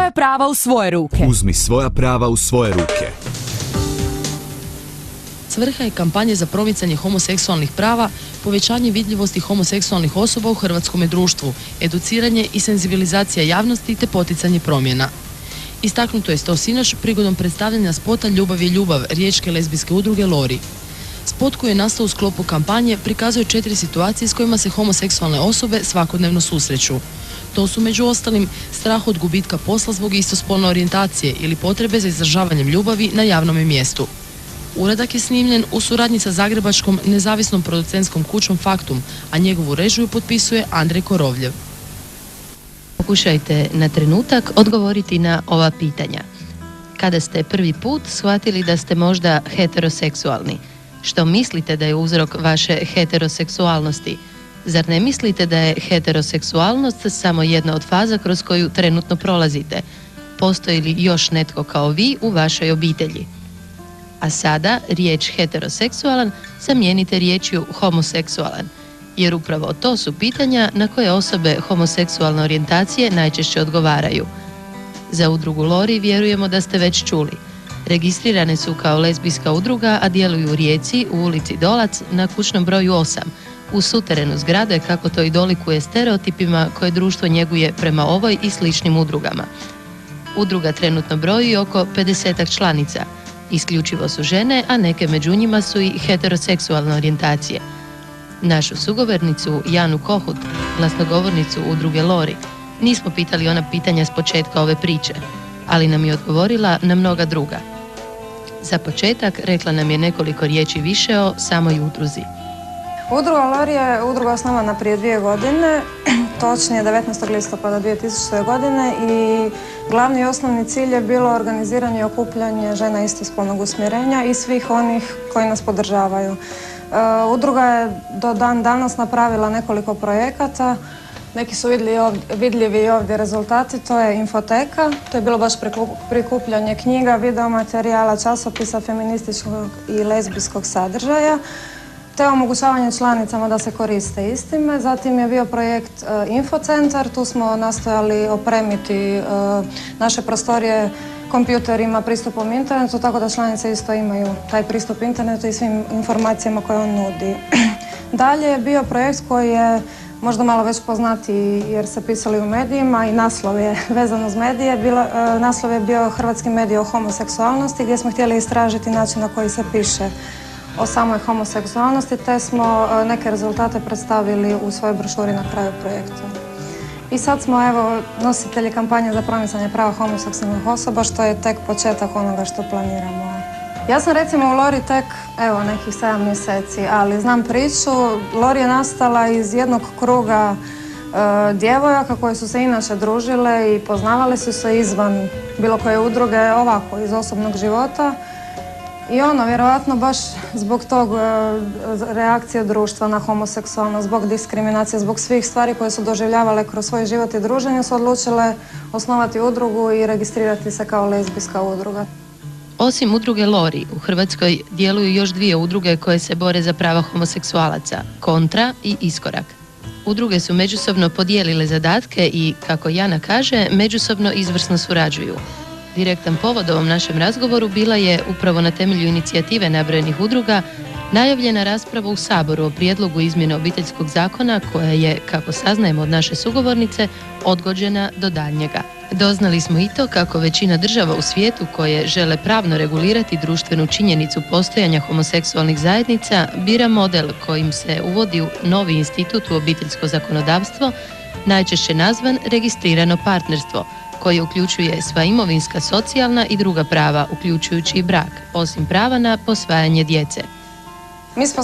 svoja prava u svoje ruke. Uzmi svoja prava u svoje ruke. Svrha je kampanje za promicanje homoseksualnih prava, povećanje vidljivosti homoseksualnih osoba u hrvatskome društvu, educiranje i senzibilizacija javnosti te poticanje promjena. Istaknuto je to sinoć prigodom predstavljanja spota Ljubav je ljubav riječke lezbijske udruge Lori. Spot koji je nastao u sklopu kampanje prikazuje 4 situacije s kojima se homoseksualne osobe svakodnevno susreću. To su među ostalim strah od gubitka posla zbog istospolne orijentacije ili potrebe za izražavanjem ljubavi na javnom mjestu. Uradak je snimljen u suradnji sa zagrebačkom nezavisnom producentskom kućom Faktum, a njegovu režiju potpisuje Andrej Korovljev. Pokušajte na trenutak odgovoriti na ova pitanja. Kada ste prvi put shvatili da ste možda heteroseksualni? Što mislite da je uzrok vaše heteroseksualnosti? Zar ne mislite da je heteroseksualnost samo jedna od faza kroz koju trenutno prolazite? Postoji li još netko kao vi u vašoj obitelji? A sada riječ heteroseksualan zamijenite riječju homoseksualan, jer upravo to su pitanja na koje osobe homoseksualne orijentacije najčešće odgovaraju. Za udrugu Lori vjerujemo da ste već čuli. Registrirane su kao lezbijska udruga, a djeluju u Rijeci, u ulici Dolac, na kućnom broju 8, u suterenu zgrade, kako to i dolikuje stereotipima koje društvo njeguje prema ovoj i sličnim udrugama. Udruga trenutno broji oko 50 članica. Isključivo su žene, a neke među njima su i heteroseksualne orijentacije. Našu sugovornicu Janu Kohut, glasnogovornicu udruge Lori, nismo pitali ona pitanja s početka ove priče, ali nam je odgovorila na mnoga druga. Za početak rekla nam je nekoliko riječi više o samoj udruzi. Udruga Lori je udruga osnovana prije 2 godine, točnije 19. listopada 2000. godine i glavni i osnovni cilj je bilo organiziranje i okupljanje žena istospolnog usmjerenja i svih onih koji nas podržavaju. Udruga je do dan danas napravila nekoliko projekata. Neki su vidljivi i ovdje rezultati, to je infoteka, to je bilo baš prikupljanje knjiga, videomaterijala, časopisa feminističkog i lezbijskog sadržaja, te omogućavanje članicama da se koriste istime. Zatim je bio projekt Infocentar, tu smo nastojali opremiti naše prostorije kompjuterima, pristupom internetu, tako da članice isto imaju taj pristup internetu i svim informacijama koje on nudi. Dalje je bio projekt koji je možda malo već poznati jer se pisali u medijima i naslov je vezan uz medije. Naslov je bio Hrvatski mediji o homoseksualnosti, gdje smo htjeli istražiti način na koji se piše o samoj homoseksualnosti, te smo neke rezultate predstavili u svojoj brošuri na kraju projekta. I sad smo nositelji kampanje za promicanje prava homoseksualnih osoba, što je tek početak onoga što planiramo. Ja sam recimo u Lori tek nekih 7 mjeseci, ali znam priču. Lori je nastala iz jednog kruga djevojaka koje su se inače družile i poznavale su se izvan bilo koje udruge, ovako iz osobnog života. I vjerojatno baš zbog tog reakcije društva na homoseksualnost, zbog diskriminacije, zbog svih stvari koje su doživljavale kroz svoj život i druženje, su odlučile osnovati udrugu i registrirati se kao lezbijska udruga. Osim udruge Lori, u Hrvatskoj djeluju još 2 udruge koje se bore za prava homoseksualaca, Kontra i Iskorak. Udruge su međusobno podijelile zadatke i, kako Jana kaže, međusobno izvrsno surađuju. Direktan povod ovom našem razgovoru bila je, upravo na temelju inicijative nabrojenih udruga, najavljena rasprava u Saboru o prijedlogu izmjene Obiteljskog zakona koja je, kako saznajemo od naše sugovornice, odgođena do daljnjega. Doznali smo i to kako većina država u svijetu koje žele pravno regulirati društvenu činjenicu postojanja homoseksualnih zajednica bira model kojim se uvodi novi institut u obiteljsko zakonodavstvo, najčešće nazvan registrirano partnerstvo, koje uključuje sva imovinska, socijalna i druga prava, uključujući i brak, osim prava na posvajanje djece. Mi smo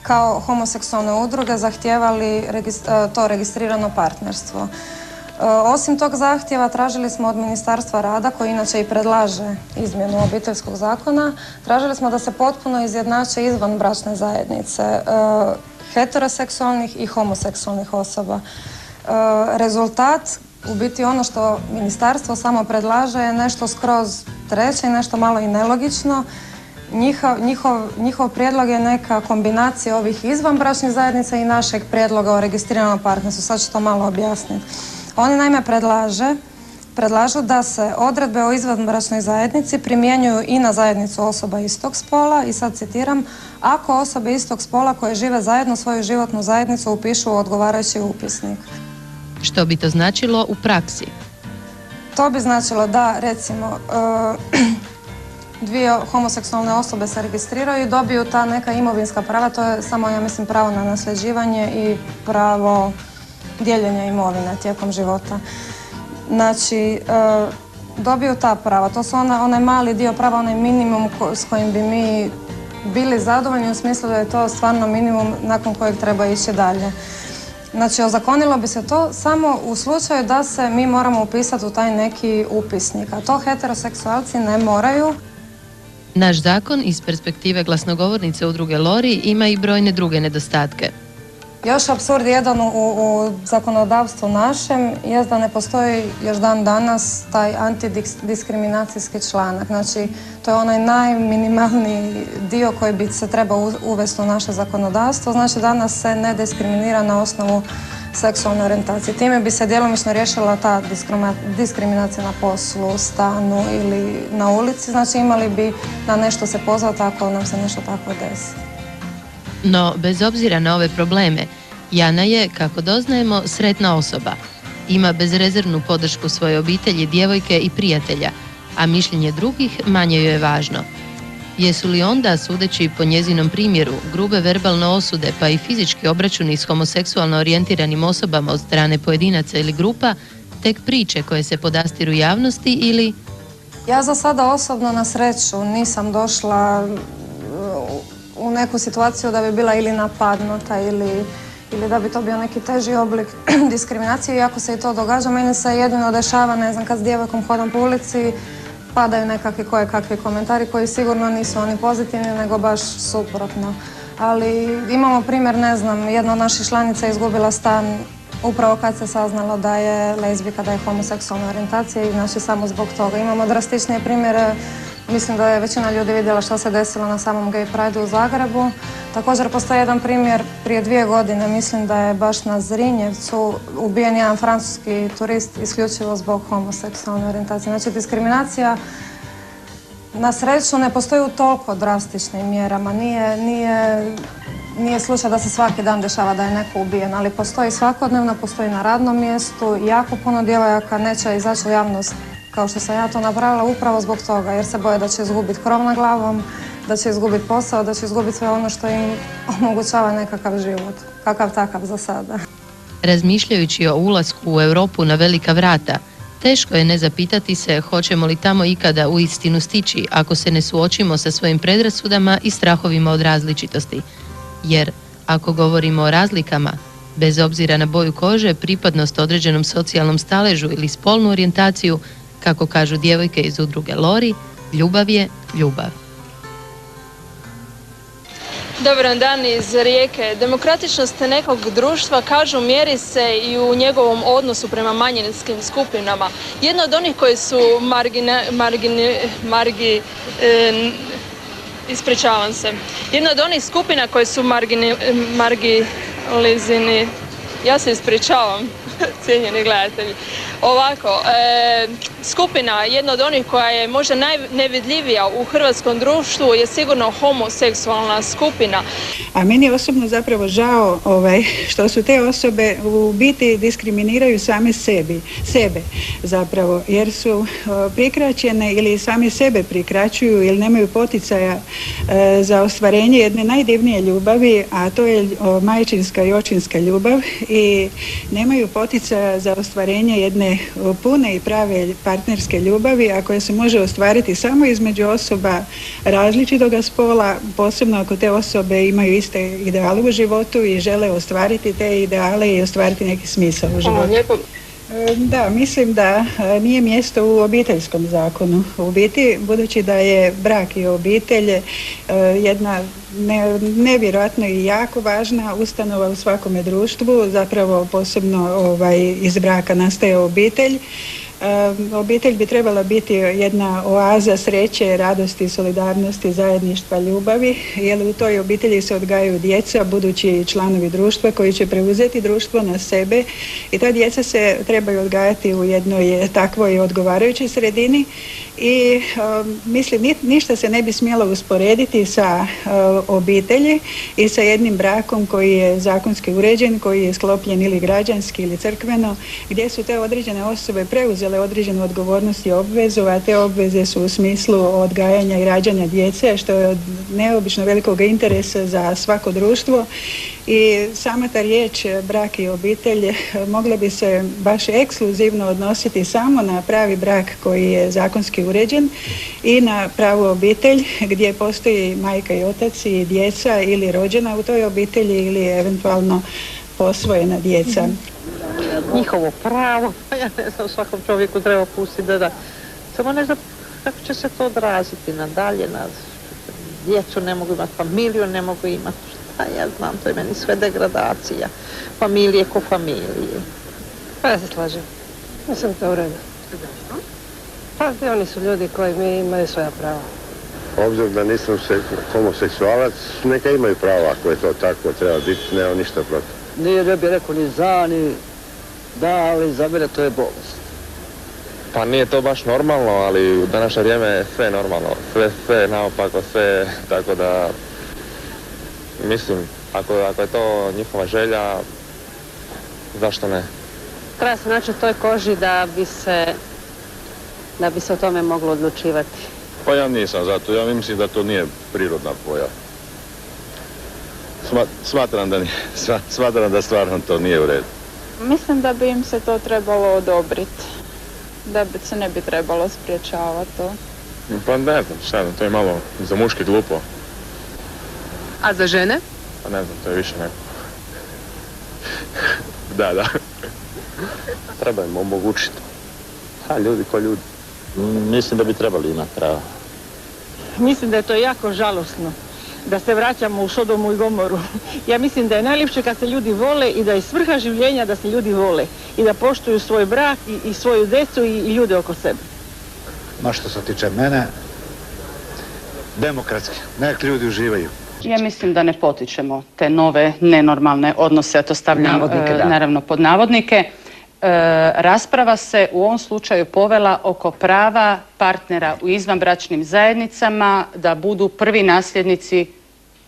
kao homoseksualne udruge zahtijevali to registrirano partnerstvo. Osim tog zahtjeva tražili smo od Ministarstva rada, koji inače i predlaže izmjenu Obiteljskog zakona, tražili smo da se potpuno izjednače izvanbračne zajednice heteroseksualnih i homoseksualnih osoba. Rezultat, u biti ono što ministarstvo samo predlaže, je nešto skroz treće i nešto malo i nelogično. Njihov prijedlog je neka kombinacija ovih izvanbračnih zajednica i našeg prijedloga o registriranom partnerstvu. Sad ću to malo objasniti. Oni naime predlaže predlažu da se odredbe o izvanbračnoj zajednici primjenjuju i na zajednicu osoba istog spola i sad citiram, ako osobe istog spola koje žive zajedno svoju životnu zajednicu upišu u odgovarajući upisnik. Što bi to značilo u praksi? To bi značilo da, recimo, dvije homoseksualne osobe se registriraju i dobiju ta neka imovinska prava, to je samo, ja mislim, pravo na nasljeđivanje i pravo dijeljenja imovine tijekom života. Znači, dobiju ta prava, to su onaj mali dio prava, onaj minimum s kojim bi mi bili zadovoljni u smislu da je to stvarno minimum nakon kojeg treba ići dalje. Znači, ozakonilo bi se to samo u slučaju da se mi moramo upisati u taj neki upisnik, a to heteroseksualci ne moraju. Naš zakon iz perspektive glasnogovornice udruge Lori ima i brojne druge nedostatke. Još apsurd jedan u zakonodavstvu našem je da ne postoji još dan danas taj antidiskriminacijski članak. Znači, to je onaj najminimalniji dio koji bi se trebao uvesti u naše zakonodavstvo. Znači, danas se ne diskriminira na osnovu seksualne orijentacije. Time bi se djelomično riješila ta diskriminacija na poslu, stanu ili na ulici. Znači, imali bi na nešto se pozvati ako nam se nešto tako desi. No, bez obzira na ove probleme, Jana je, kako doznajemo, sretna osoba. Ima bezrezervnu podršku svoje obitelji, djevojke i prijatelja, a mišljenje drugih manje joj je važno. Jesu li onda, sudeći po njezinom primjeru, grube verbalne osude pa i fizički obračuni s homoseksualno orijentiranim osobama od strane pojedinaca ili grupa, tek priče koje se podastiru javnosti ili... Ja za sada osobno, na sreću, nisam došla u neku situaciju da bi bila ili napadnuta ili da bi to bio neki teži oblik diskriminacije. I ako se i to događa, meni se jedino dešava, ne znam, kad s djevojkom hodam po ulici, padaju nekakvi kakvi komentari koji sigurno nisu oni pozitivni, nego baš suprotno. Ali imamo primjer, ne znam, jedna od naših članica je izgubila stan upravo kad se saznalo da je lezbijka, da je homoseksualna orijentacija i znači samo zbog toga. Imamo drastičnije primjere. Mislim da je većina ljudi vidjela što se desilo na samom Gay Prideu u Zagrebu. Također postoji jedan primjer prije 2 godine, mislim da je baš na Zrinjevcu ubijen jedan francuski turist isključivo zbog homoseksualne orijentacije. Znači, diskriminacija na sreću ne postoji u toliko drastičnim mjerama. Nije slučaj da se svaki dan dešava da je neko ubijen, ali postoji svakodnevno, postoji na radnom mjestu. Jako puno djevojaka neće izaći u javnost kao što sam ja to napravila upravo zbog toga, jer se boje da će izgubiti krov nad glavom, da će izgubiti posao, da će izgubiti sve ono što im omogućava nekakav život, kakav takav za sada. Razmišljajući o ulasku u Europu na velika vrata, teško je ne zapitati se hoćemo li tamo ikada uistinu stići ako se ne suočimo sa svojim predrasudama i strahovima od različitosti. Jer, ako govorimo o razlikama, bez obzira na boju kože, pripadnost određenom socijalnom staležu ili spolnu orijentaciju, kako kažu djevojke iz udruge Lori, ljubav je ljubav. Dobar dan iz Rijeke. Demokratičnost nekog društva, kažu, mjeri se i u njegovom odnosu prema manjinskim skupinama. Jedna od onih koji su Jedna od onih skupina koje su marginalizirani, ja se ispričavam, cijenjeni gledatelji. Ovako, skupina, jedna od onih koja je možda najnevidljivija u hrvatskom društvu je sigurno homoseksualna skupina. A meni je osobno zapravo žao što su te osobe u biti diskriminiraju same sebe zapravo, jer su prikraćene ili sami sebe prikraćuju ili nemaju poticaja za ostvarenje jedne najdivnije ljubavi, a to je majčinska i očinska ljubav, i nemaju poticaja za ostvarenje jedne pune i prave partnerske ljubavi, a koja se može ostvariti samo između osoba različitoga spola, posebno ako te osobe imaju iste ideale u životu i žele ostvariti te ideale i ostvariti neki smisao u životu. Lijepo. Da, mislim da nije mjesto u obiteljskom zakonu. U biti, budući da je brak i obitelj jedna nevjerojatno i jako važna ustanova u svakome društvu, zapravo posebno iz braka nastaje obitelj. Obitelj bi trebala biti jedna oaza sreće, radosti, solidarnosti, zajedništva, ljubavi, jer u toj obitelji se odgajaju djeca, budući članovi društva koji će preuzeti društvo na sebe i ta djeca se trebaju odgajati u jednoj takvoj odgovarajućoj sredini i mislim ništa se ne bi smjelo usporediti sa obitelji i sa jednim brakom koji je zakonski uređen, koji je sklopljen ili građanski ili crkveno, gdje su te određene osobe preuzele određenu odgovornost i obvezu, a te obveze su u smislu odgajanja i rađanja djece, što je od neobično velikog interesa za svako društvo i sama ta riječ brak i obitelj mogla bi se baš ekskluzivno odnositi samo na pravi brak koji je zakonski uređen i na pravu obitelj gdje postoji majka i otac i djeca ili rođena u toj obitelji ili eventualno posvojena djeca. Njihovo pravo, pa ja ne znam, svakom čovjeku treba pustiti da. Samo ne znam kako će se to odraziti nadalje, na djecu ne mogu imati, familiju ne mogu imati, šta ja znam, to je meni sve degradacija. Familije ko familije. Pa ja se slažem, mislim to u redu. Pa oni su ljudi koji imaju svoja prava. Obzirom da nisam homoseksualac, neka imaju pravo, ako je to tako, treba biti, nema ništa protiv. Nije da bi rekao ni za, ni da, ali za mene to je bolest. Pa nije to baš normalno, ali u današnje vrijeme je sve normalno. Sve naopako, sve, tako da... Mislim, ako je to njihova želja, zašto ne? Treba se naći u toj koži da bi se o tome moglo odlučivati. Pa ja nisam zato, ja mislim da to nije prirodna pojava. Smatram da stvarno to nije u redu. Mislim da bi im se to trebalo odobriti, da bi se ne bi trebalo spriječavati to. Pa ne znam, šta znam, to je malo za muške glupo. A za žene? Pa ne znam, to je više neko. Da. Treba im omogućiti. A ljudi ko ljudi. Mislim da bi trebali imati prava. Mislim da je to jako žalosno da se vraćamo u Sodomu i Gomoru. Ja mislim da je najljepše kad se ljudi vole i da je svrha življenja da se ljudi vole i da poštuju svoj brak i svoju djecu i ljude oko sebe. Ma što se tiče mene, demokratski, nek ljudi uživaju. Ja mislim da ne potičemo te nove nenormalne odnose, a to stavljam naravno pod navodnike. Rasprava se u ovom slučaju povela oko prava partnera u izvanbračnim zajednicama da budu prvi nasljednici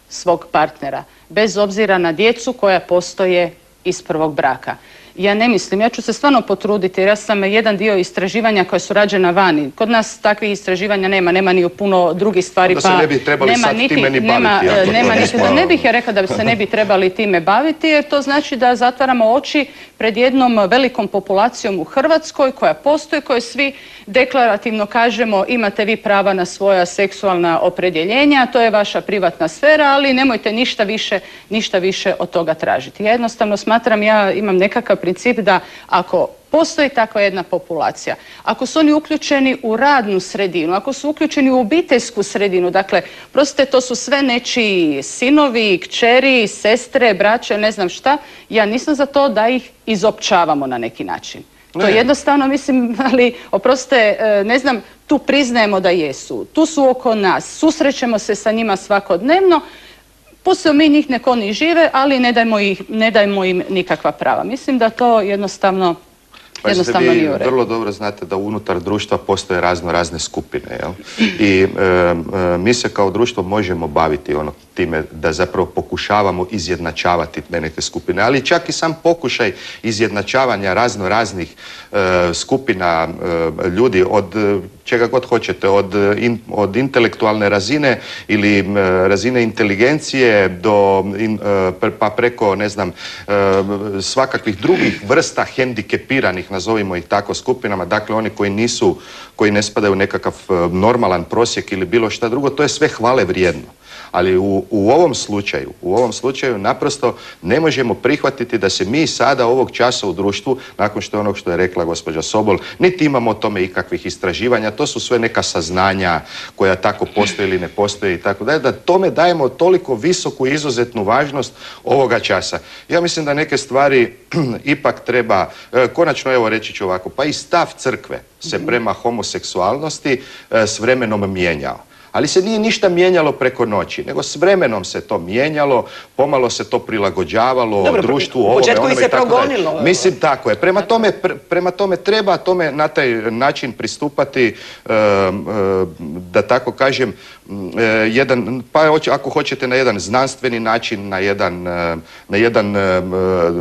svog partnera, bez obzira na djecu koja postoje iz prvog braka. Ja ne mislim, ja ću se stvarno potruditi jer ja sam jedan dio istraživanja koja su rađena vani. Kod nas takvih istraživanja nema ni u puno drugih stvari. Da se ne bi trebali sad time ni baviti. Ne bih ja rekla da se ne bi trebali time baviti jer to znači da zatvaramo oči pred jednom velikom populacijom u Hrvatskoj koja postoji, koje svi deklarativno kažemo imate vi prava na svoja seksualna opredjeljenja, to je vaša privatna sfera, ali nemojte ništa više od toga tražiti. Ja jednostavno smatram, ja imam nekakav princip da ako postoji takva jedna populacija, ako su oni uključeni u radnu sredinu, ako su uključeni u obiteljsku sredinu, dakle, prostite, to su sve nečiji sinovi, kćeri, sestre, braće, ne znam šta, ja nisam za to da ih izopćavamo na neki način. To jednostavno mislim, ali oprostite, ne znam, tu priznajemo da jesu, tu su oko nas, susrećemo se sa njima svakodnevno, pustimo mi njih nek oni žive, ali ne dajmo im nikakva prava. Mislim da to jednostavno nije u redu. Vrlo dobro znate da unutar društva postoje razne skupine. Jel? I mi se kao društvo možemo baviti time da zapravo pokušavamo izjednačavati neke skupine. Ali čak i sam pokušaj izjednačavanja raznih skupina ljudi od čega god hoćete, od intelektualne razine ili razine inteligencije pa preko, ne znam, svakakvih drugih vrsta hendikepiranih, nazovimo ih tako, skupinama, dakle oni koji ne spadaju u nekakav normalan prosjek ili bilo šta drugo, to je sve hvale vrijedno. Ali u ovom slučaju naprosto ne možemo prihvatiti da se mi sada ovog časa u društvu, nakon što je onog što je rekla gospođa Sobol, niti imamo o tome ikakvih istraživanja, to su sve neka saznanja koja tako postoje ili ne postoje i tako dalje, da tome dajemo toliko visoku i izuzetnu važnost ovoga časa. Ja mislim da neke stvari ipak treba, konačno evo reći ću ovako, pa i stav crkve se prema homoseksualnosti s vremenom mijenjao. Ali se nije ništa mijenjalo preko noći, nego s vremenom se to mijenjalo, pomalo se to prilagođavalo društvu, ovome, onome i tako dalje. Mislim, tako je. Prema tome treba tome na taj način pristupati, da tako kažem, pa ako hoćete na jedan znanstveni način, na jedan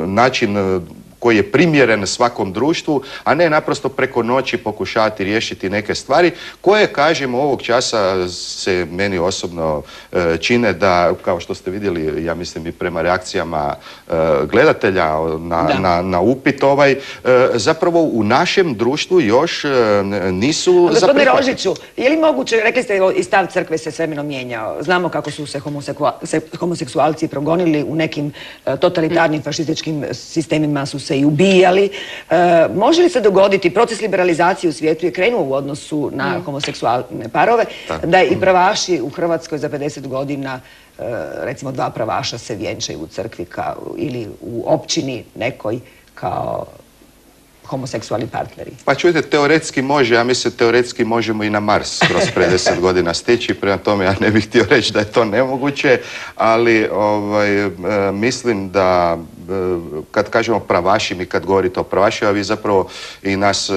način koji je primjeren svakom društvu, a ne naprosto preko noći pokušavati riješiti neke stvari koje, kažem, ovog časa se meni osobno čine da, kao što ste vidjeli, ja mislim i prema reakcijama gledatelja na upit zapravo u našem društvu još nisu zaprihvatili. Gospodine Rožiću, je li moguće, rekli ste i stav crkve se s vremenom mijenjao, znamo kako su se homoseksualci progonili u nekim totalitarnim fašističkim sistemima, su se i ubijali. Može li se dogoditi, proces liberalizacije u svijetu je krenuo u odnosu na homoseksualne parove, da i pravaši u Hrvatskoj za 50 godina, recimo 2 pravaša se vjenčaju u crkvi ili u općini nekoj kao homoseksualni partneri? Pa čujte, teoretski može, ja mislim teoretski možemo i na Mars kroz 50 godina stići, prema tome ja ne bih htio reći da je to nemoguće, ali mislim da kad kažemo pravaši, mi kad govorite o pravašima, vi zapravo i nas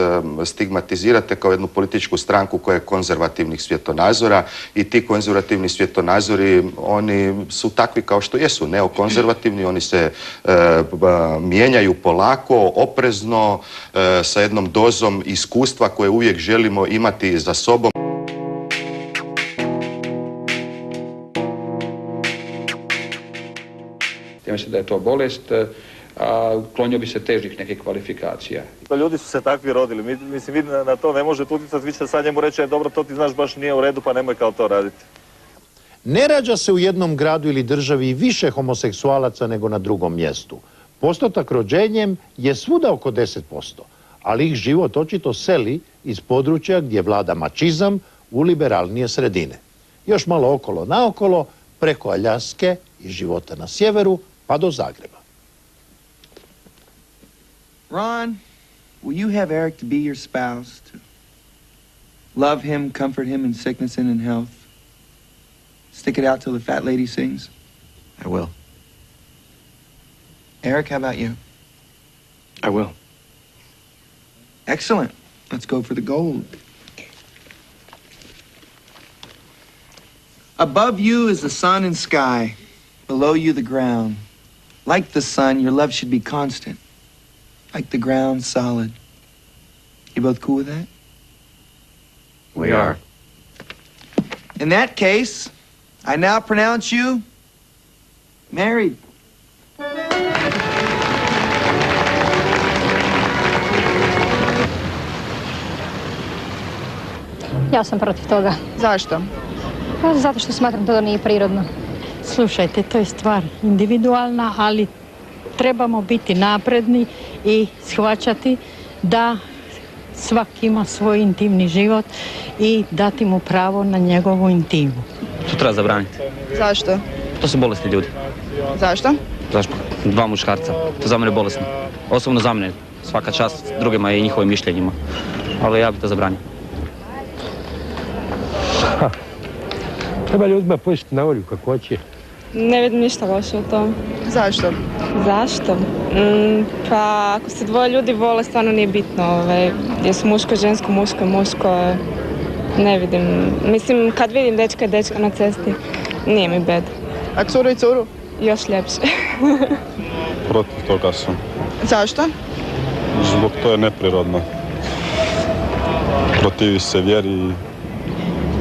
stigmatizirate kao jednu političku stranku koja je konzervativnih svjetonazora i ti konzervativni svjetonazori, oni su takvi kao što jesu, neokonzervativni, oni se mijenjaju polako, oprezno, sa jednom dozom iskustva koje uvijek želimo imati za sobom. Ja mislim da je to bolest, a uklonio bi se težih nekih kvalifikacija. Ljudi su se takvi rodili, mislim, vi na to ne možete utjecati, vi ćete sad njemu reći, dobro, to ti znaš baš nije u redu, pa nemoj kao to raditi. Ne rađa se u jednom gradu ili državi više homoseksualaca nego na drugom mjestu. Postotak rođenjem je svuda oko 10%, ali ih život očito seli iz područja gdje vlada mačizam u liberalnije sredine. Još malo okolo naokolo, preko Aljaske i života na sjeveru, pa do Zagreba. Ron, will you have Eric to be your spouse, to love him, comfort him in sickness and in health? Stick it out till the fat lady sings? I will. Eric, how about you? I will. Excellent. Let's go for the gold. Above you is the sun and sky. Below you, the ground. Like the sun, your love should be constant. Like the ground, solid. You both cool with that? We are. In that case, I now pronounce you married. Ja sam protiv toga. Zašto? Pa zato što smatram da to nije prirodno. Slušajte, to je stvar individualna, ali trebamo biti napredni i shvaćati da svaki ima svoj intimni život i dati mu pravo na njegovu intimu. To treba zabraniti. Zašto? To su bolesni ljudi. Zašto? Zašto? 2 muškarca. To za mene je bolesno. Osobno za mene. Svaka čast drugima i njihovim mišljenjima. Ali ja bih to zabranio. Treba ljudima pustiti na volju kako hoće. Ne vidim ništa loše u tom. Zašto? Zašto? Pa ako se 2 ljudi vole, stvarno nije bitno. Gdje su muško, žensko, muško, ne vidim. Mislim, kad vidim dečka i dečka na cesti, nije mi bed. A curu i curu? Još ljepše. Protiv toga sam. Zašto? Zbog to je neprirodno. Protivi se vjeri i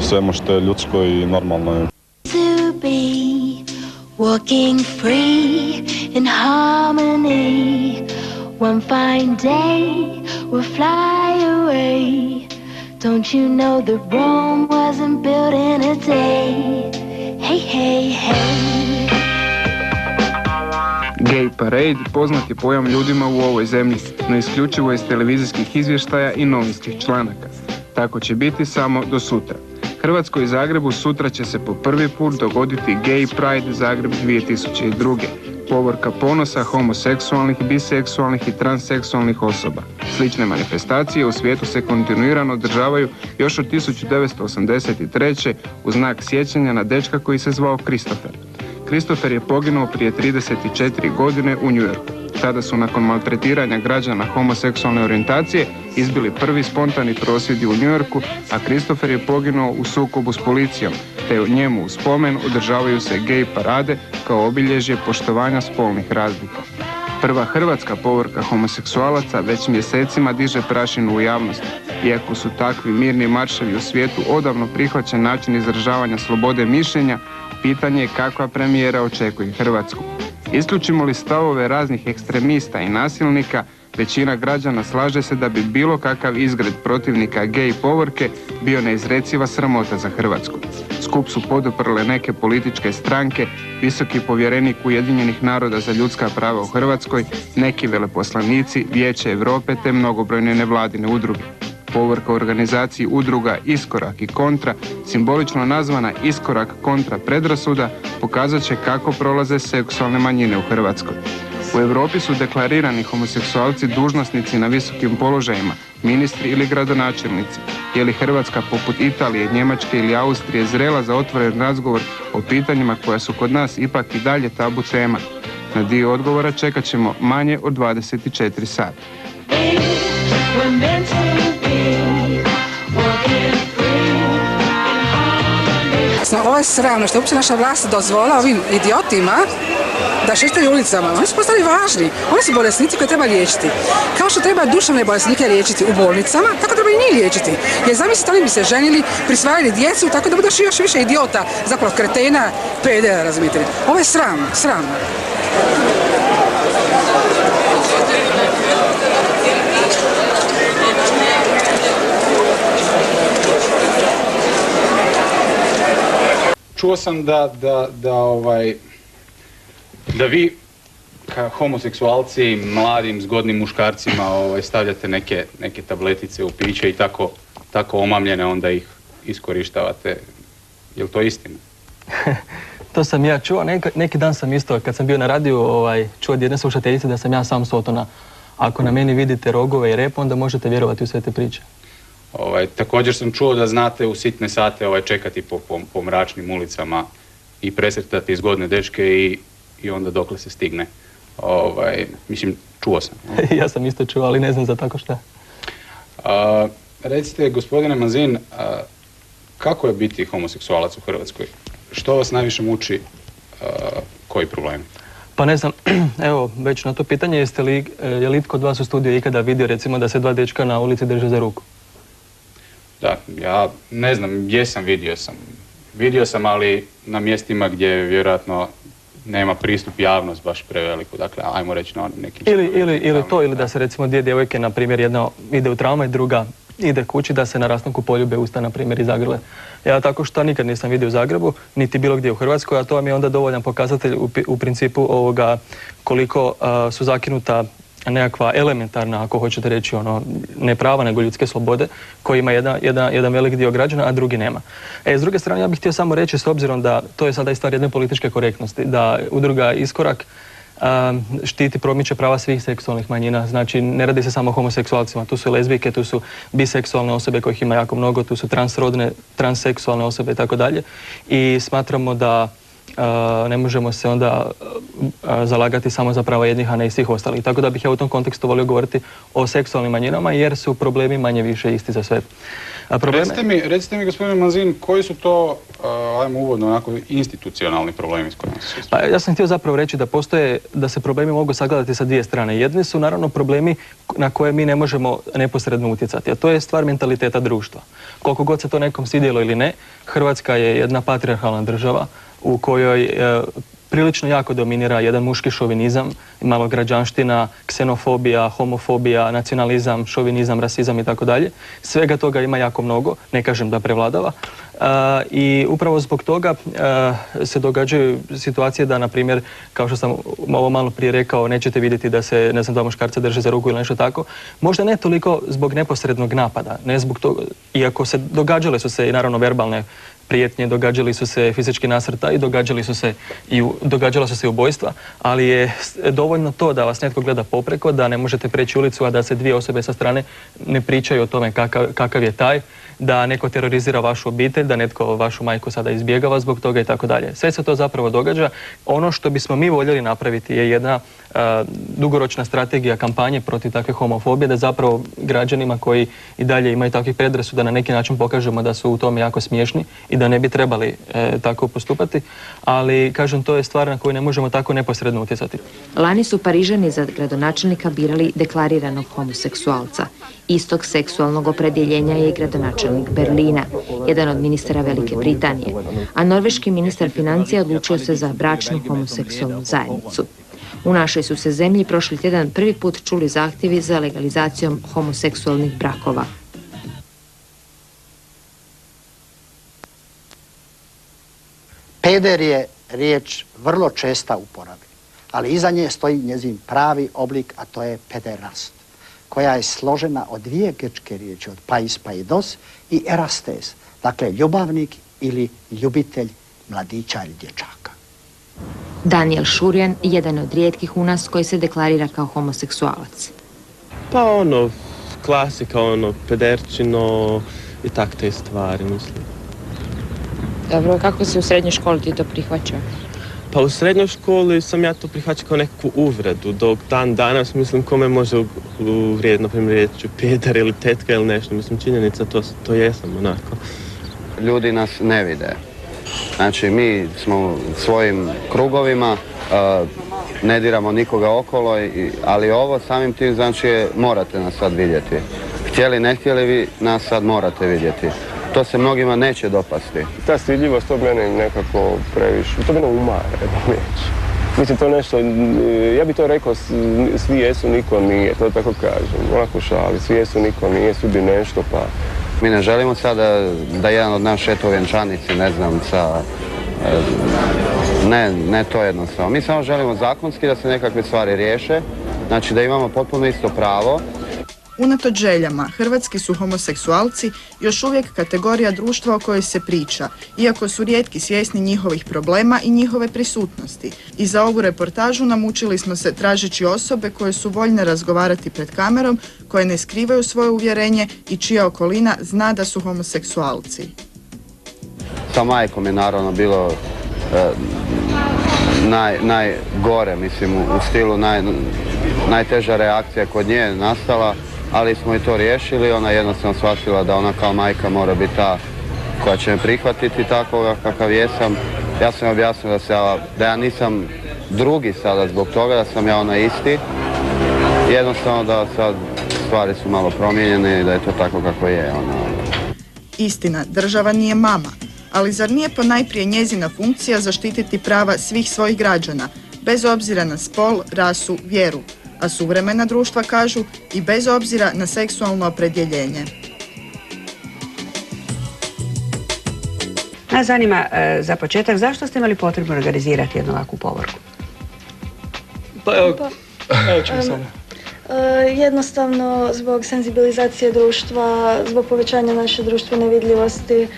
svemu što je ljudsko i normalno. To be walking free in harmony. One fine day we'll fly away. Don't you know that Rome wasn't built in a day? Hey, hey, hey. Gay Parade poznat je pojam ljudima u ovoj zemlji, no isključivo iz televizijskih izvještaja i novinskih članaka. Tako će biti samo do sutra. Hrvatskoj i Zagrebu sutra će se po prvi put dogoditi Gay Pride Zagreb 2002. Povorka ponosa homoseksualnih, biseksualnih i transseksualnih osoba. Slične manifestacije u svijetu se kontinuirano održavaju još od 1983. u znak sjećanja na dečka koji se zvao Christopher. Christopher je poginuo prije 34 godine u New Yorku. Tada su nakon maltretiranja građana homoseksualne orijentacije izbili prvi spontani prosvjedi u New Yorku, a Christopher je poginuo u sukobu s policijom, te u njemu u spomen održavaju se gej parade kao obilježje poštovanja spolnih razlika. Prva hrvatska povorka homoseksualaca već mjesecima diže prašinu u javnosti. Iako su takvi mirni marševi u svijetu odavno prihvaćen način izražavanja slobode mišljenja, pitanje je kakva premijera očekuje Hrvatsku. Isključimo li stavove raznih ekstremista i nasilnika, većina građana slaže se da bi bilo kakav izgred protivnika gej povorke bio neizreciva sramota za Hrvatsku. Skup su poduprle neke političke stranke, visoki povjerenik Ujedinjenih naroda za ljudska prava u Hrvatskoj, neki veleposlanici, Vijeće Europe te mnogobrojne nevladine udruge. Povorka u organizaciji udruga Iskorak i Kontra, simbolično nazvana Iskorak kontra predrasuda, pokazat će kako prolaze seksualne manjine u Hrvatskoj. U Europi su deklarirani homoseksualci dužnosnici na visokim položajima, ministri ili gradonačelnici. Je li Hrvatska poput Italije, Njemačke ili Austrije zrela za otvoren razgovor o pitanjima koja su kod nas ipak i dalje tabu tema? Na dio odgovora čekat ćemo manje od 24 sata. Ovo je sramno što uopće naša vlast dozvola ovim idiotima da šetaju ulicama. Oni su postali važni. Oni su bolesnici koje treba liječiti. Kao što treba duševne bolesnike liječiti u bolnicama, tako treba i njih liječiti. Jer zamislite, oni bi se ženili, prisvajali djecu, tako da bude još više idiota, zapravo kretena, pedera, razumijete. Ovo je sramno, sramno. Čuo sam da vi kao homoseksualci, mladim, zgodnim muškarcima stavljate neke tabletice u piće i tako omamljene onda ih iskorištavate. Je li to istina? To sam ja čuo. Neki dan sam isto, kad sam bio na radiju, čuo od jedne slušateljice da sam ja sam Sotona. Ako na meni vidite rogove i rep, onda možete vjerovati u sve te priče. Također sam čuo da znate u sitne sate čekati po mračnim ulicama i presretati zgodne dečke i onda dokle se stigne. Mislim, čuo sam. Ja sam isto čuo, ali ne znam za tako šta. Recite, gospodine Mazin, kako je biti homoseksualac u Hrvatskoj? Što vas najviše muči? Koji problem? Pa ne znam, evo, već na to pitanje, je li itko od vas u studiju ikada vidio recimo da se dva dečka na ulici drže za ruku? Da, ja ne znam, vidio sam, ali na mjestima gdje vjerojatno nema pristup javnost baš preveliku, dakle, ajmo reći na nekim... Ili da se recimo dvije djevojke, na primjer, jedna ide u tramvaj, druga ide kući, da se na rastanku poljube usta, na primjer, i zagrle. Ja tako što nikad nisam vidio u Zagrebu, niti bilo gdje u Hrvatskoj, a to vam je onda dovoljan pokazatelj u principu ovoga koliko su zakinuta nekakva elementarna, ako hoćete reći, ne prava, nego ljudske slobode, koji ima jedan velik dio građana, a drugi nema. S druge strane, ja bih htio samo reći, s obzirom da to je sada i stvar jedne političke korektnosti, da udruga Iskorak štiti, promiče prava svih seksualnih manjina. Znači, ne radi se samo o homoseksualcima, tu su lezbijke, tu su biseksualne osobe kojih ima jako mnogo, tu su transrodne, transseksualne osobe i tako dalje. I smatramo da ne možemo se onda zalagati samo za prava jednih, a ne i svih ostalih. Tako da bih ja u tom kontekstu volio govoriti o seksualnim manjinama, jer su problemi manje više isti za sve. Recite mi, gospodine Mazin, koji su to, ajmo uvodno, onako, institucionalni problemi s kojima se... Pa ja sam htio zapravo reći da se problemi mogu sagledati sa dvije strane. Jedni su naravno problemi na koje mi ne možemo neposredno utjecati, a to je stvar mentaliteta društva. Koliko god se to nekom svidjelo ili ne, Hrvatska je jedna patrijarhalna država u kojoj prilično jako dominira jedan muški šovinizam, malo građanština, ksenofobija, homofobija, nacionalizam, šovinizam, rasizam i tako dalje. Svega toga ima jako mnogo, ne kažem da prevladava. I upravo zbog toga se događaju situacije da, na primjer, kao što sam ovo malo prije rekao, nećete vidjeti da se, ne znam, dva muškarca drže za ruku ili nešto tako. Možda ne toliko zbog neposrednog napada, ne zbog toga, iako događale su se i naravno verbalne prijetnje, događali su se fizički nasrtaji, događala su se i ubojstva, ali je dovoljno to da vas netko gleda popreko, da ne možete preći ulicu, a da se dvije osobe sa strane ne pričaju o tome kakav je taj, da neko terorizira vašu obitelj, da netko vašu majku sada izbjegava zbog toga i tako dalje. Sve se to zapravo događa. Ono što bismo mi voljeli napraviti je jedna dugoročna strategija kampanje protiv takve homofobije, da zapravo građanima koji i dalje imaju takvih predrasuda na neki način pokažemo da su u tome jako smiješni i da ne bi trebali tako postupati, ali kažem, to je stvar na koju ne možemo tako neposredno utjecati. Lani su Parižani za gradonačelnika birali deklariranog homoseksualca. Istog seksualnog opredjeljenja je i gradonačelnik Berlina, jedan od ministara Velike Britanije, a norveški ministar financija odlučio se za bračnu homoseksualnu zajednicu. U našoj su se zemlji prošli tjedan prvi put čuli zahtjevi za legalizacijom homoseksualnih brakova. Peder je riječ vrlo česta uporabi, ali iza nje stoji njezin pravi oblik, a to je pederast, koja je složena od dvije grčke riječi, od pais, paidos i erastes, dakle ljubavnik ili ljubitelj mladića ili dječaka. Daniel Šurjan, jedan od rijetkih u nas koji se deklarira kao homoseksualac. Pa klasika, pederčino i tak te stvari, mislim. Dobro, kako si u srednjoj školi ti to prihvaćao? Pa u srednjoj školi sam ja to prihvaćao kao neku uvredu, dok dan danas, mislim, kome može uvrijediti, na primjer, riječi peder ili tetka ili nešto, mislim, činjenica, to jesam, onako. Ljudi nas ne vide. Znači, mi smo u svojim krugovima, ne diramo nikoga okolo, ali ovo samim tim znači morate nas sad vidjeti. Htjeli, ne htjeli, vi nas sad morate vidjeti. To se mnogima neće dopasti. Ta stidljivost, to mene nekako previše, to mene umara, mislim, to nešto, ja bi to rekao, svi jesu, niko nije, to tako kažem, onako šali, svi jesu, niko nije, svi bi nešto, pa... Mi ne želimo sada da jedan od nas šeta u vjenčanici, ne znam, ne to jednostavno. Mi samo želimo zakonski da se nekakve stvari riješe, znači da imamo potpuno isto pravo. Unatoč željama, hrvatski su homoseksualci još uvijek kategorija društva o kojoj se priča, iako su rijetki svjesni njihovih problema i njihove prisutnosti. I za ovu reportažu namučili smo se tražeći osobe koje su voljne razgovarati pred kamerom, koje ne skrivaju svoje uvjerenje i čija okolina zna da su homoseksualci. Sa majkom je naravno bilo najgore, mislim, u stilu najteža reakcija kod nje je nastala, ali smo i to riješili. Ona jednostavno shvatila da ona kao majka mora biti ta koja će me prihvatiti takvoga kakav jesam. Ja sam objasnio da ja nisam drugi sada zbog toga, da sam ja ona isti. Jednostavno da sad stvari su malo promijenjene i da je to tako kako je. Istina, država nije mama, ali zar nije ponajprije njezina funkcija zaštititi prava svih svojih građana, bez obzira na spol, rasu, vjeru, a suvremena društva kažu i bez obzira na seksualno opredjeljenje. Nas zanima za početak, zašto ste imali potrebu organizirati jednu ovakvu povorku? Jednostavno zbog senzibilizacije društva, zbog povećanja naše društvene vidljivosti.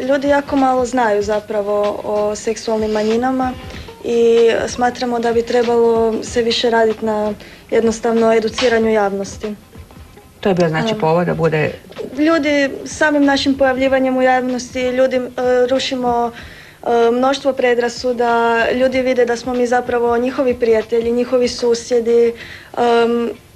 Ljudi jako malo znaju zapravo o seksualnim manjinama i smatramo da bi trebalo se više raditi na jednostavno educiranju javnosti. To je bio znači povod da bude... Ljudi samim našim pojavljivanjem u javnosti, ljudi rušimo mnoštvo predrasuda, ljudi vide da smo mi zapravo njihovi prijatelji, njihovi susjedi.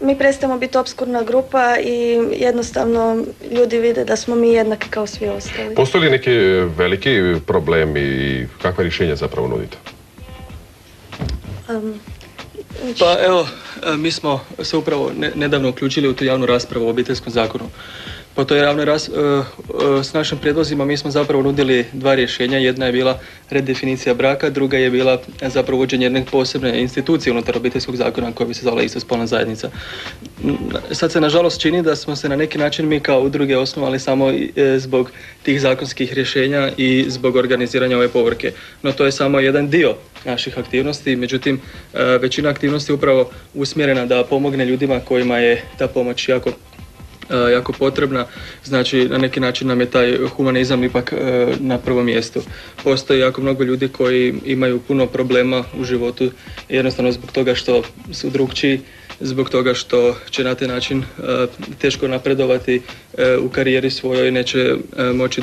Mi prestajemo biti opskurna grupa i jednostavno ljudi vide da smo mi jednaki kao svi ostali. Postoji li neki veliki problemi i kakva rješenja zapravo nudite? Pa evo, mi smo se upravo nedavno uključili u tu javnu raspravu o obiteljskom zakonu. Po toj javnoj s našim prijedlozima mi smo zapravo nudili dva rješenja. Jedna je bila redefinicija braka, druga je bila zapravo uvođenje jedne posebne institucije unutar obiteljskog zakona koja bi se zvala istospolna zajednica. Sad se nažalost čini da smo se na neki način mi kao udruge osnovali samo zbog tih zakonskih rješenja i zbog organiziranja ove povorke. No to je samo jedan dio naših aktivnosti, međutim većina aktivnosti je upravo usmjerena da pomogne ljudima kojima je ta pomoć jako potrebna, znači na neki način nam je taj humanizam ipak na prvom mjestu. Postoji jako mnogo ljudi koji imaju puno problema u životu, jednostavno zbog toga što su drukčiji, zbog toga što će na taj način teško napredovati u karijeri svojoj, neće moći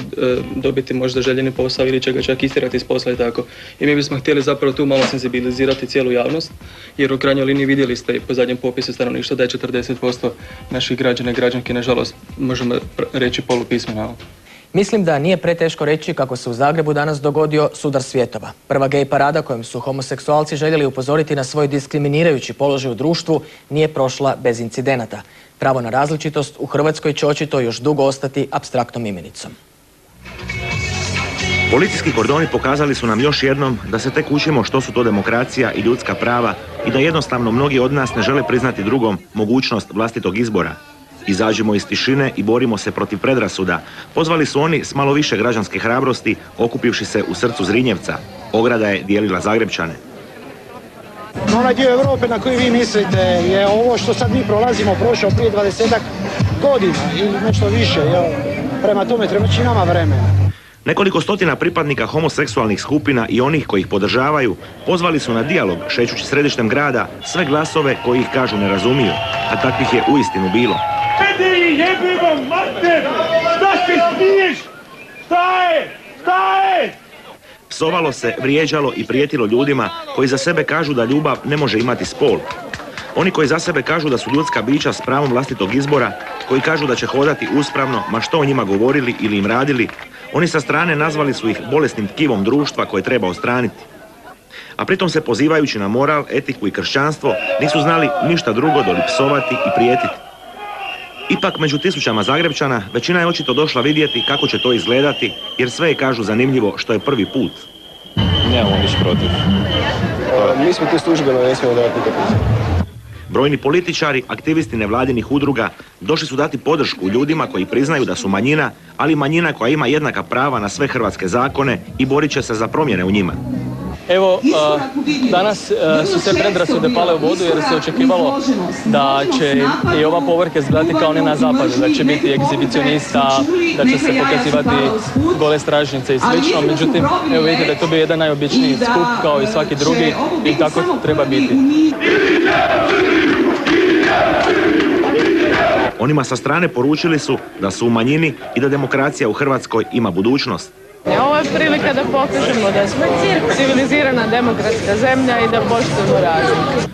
dobiti možda željeni posao ili će ga čak istjerati iz posla i tako. I mi bismo htjeli zapravo tu malo senzibilizirati cijelu javnost, jer u krajnjoj liniji vidjeli ste po zadnjem popisu stanovništva da je 40% naših građana i građanki, nažalost, možemo reći polupismeno. Mislim da nije preteško reći kako se u Zagrebu danas dogodio sudar svjetova. Prva gej parada kojom su homoseksualci željeli upozoriti na svoj diskriminirajući položaj u društvu nije prošla bez incidenata. Pravo na različitost u Hrvatskoj će očito još dugo ostati apstraktnom imenicom. Policijski kordoni pokazali su nam još jednom da se tek učimo što su to demokracija i ljudska prava i da jednostavno mnogi od nas ne žele priznati drugom mogućnost vlastitog izbora. Izađimo iz tišine i borimo se protiv predrasuda, pozvali su oni s malo više građanske hrabrosti, okupivši se u srcu Zrinjevca. Ograda je dijelila Zagrepčane. Onaj dio Europe na koji vi mislite je ovo što sad mi prolazimo prošao prije 20-ak godina ili nešto više. Prema tome treba će nama vremena. Nekoliko stotina pripadnika homoseksualnih skupina i onih koji ih podržavaju pozvali su na dijalog šećući središtem grada sve glasove koji ih kažu ne razumiju, a takvih je uistinu bilo. Jebimo mater! Šta se smiješ? Šta je? Psovalo se, vrijeđalo i prijetilo ljudima koji za sebe kažu da ljubav ne može imati spol. Oni koji za sebe kažu da su ljudska bića s pravom vlastitog izbora, koji kažu da će hodati uspravno, ma što o njima govorili ili im radili, oni sa strane nazvali su ih bolesnim tkivom društva koje treba odstraniti. A pritom se pozivajući na moral, etiku i kršćanstvo nisu znali ništa drugo doli psovati i prijetiti. Ipak među tisućama Zagrepčana većina je očito došla vidjeti kako će to izgledati, jer sve je kažu zanimljivo što je prvi put. Nemamo niš protiv. Mi smo tu službeno, ne smijemo davati nikakve. Brojni političari, aktivisti nevladinih udruga došli su dati podršku ljudima koji priznaju da su manjina, ali manjina koja ima jednaka prava na sve hrvatske zakone i borit će se za promjene u njima. Evo, danas su sve predrasude pale u vodu jer se očekivalo da će i ova povorka izgledati kao ne na zapadu, da će biti egzibicionista, da će se pokazivati gole stražnjice i slično. Međutim, evo vidite da je to bio jedan najobičniji skup kao i svaki drugi i tako treba biti. Onima sa strane poručili su da su u manjini i da demokracija u Hrvatskoj ima budućnost. Ovo je prilika da pokažemo da smo civilizirana demokratska zemlja i da poštujemo razlike.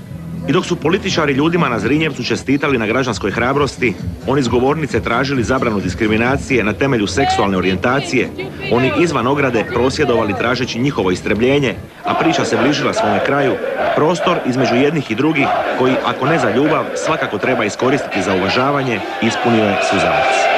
I dok su političari ljudima na Zrinjevcu čestitali na građanskoj hrabrosti, oni s govornice tražili zabranu diskriminacije na temelju seksualne orijentacije, oni izvan ograde prosvjedovali tražeći njihovo istrebljenje, a priča se bližila svome kraju, prostor između jednih i drugih koji, ako ne za ljubav, svakako treba iskoristiti za uvažavanje, ispunio je suzavac.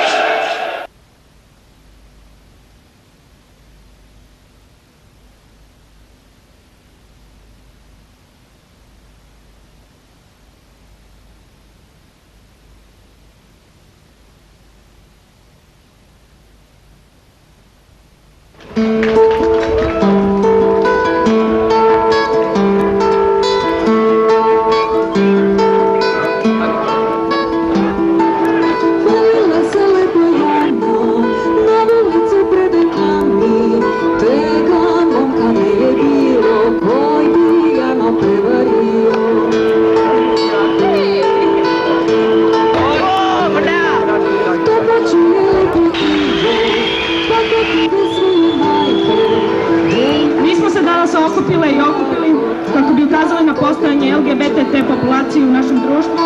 populaciju u našem društvu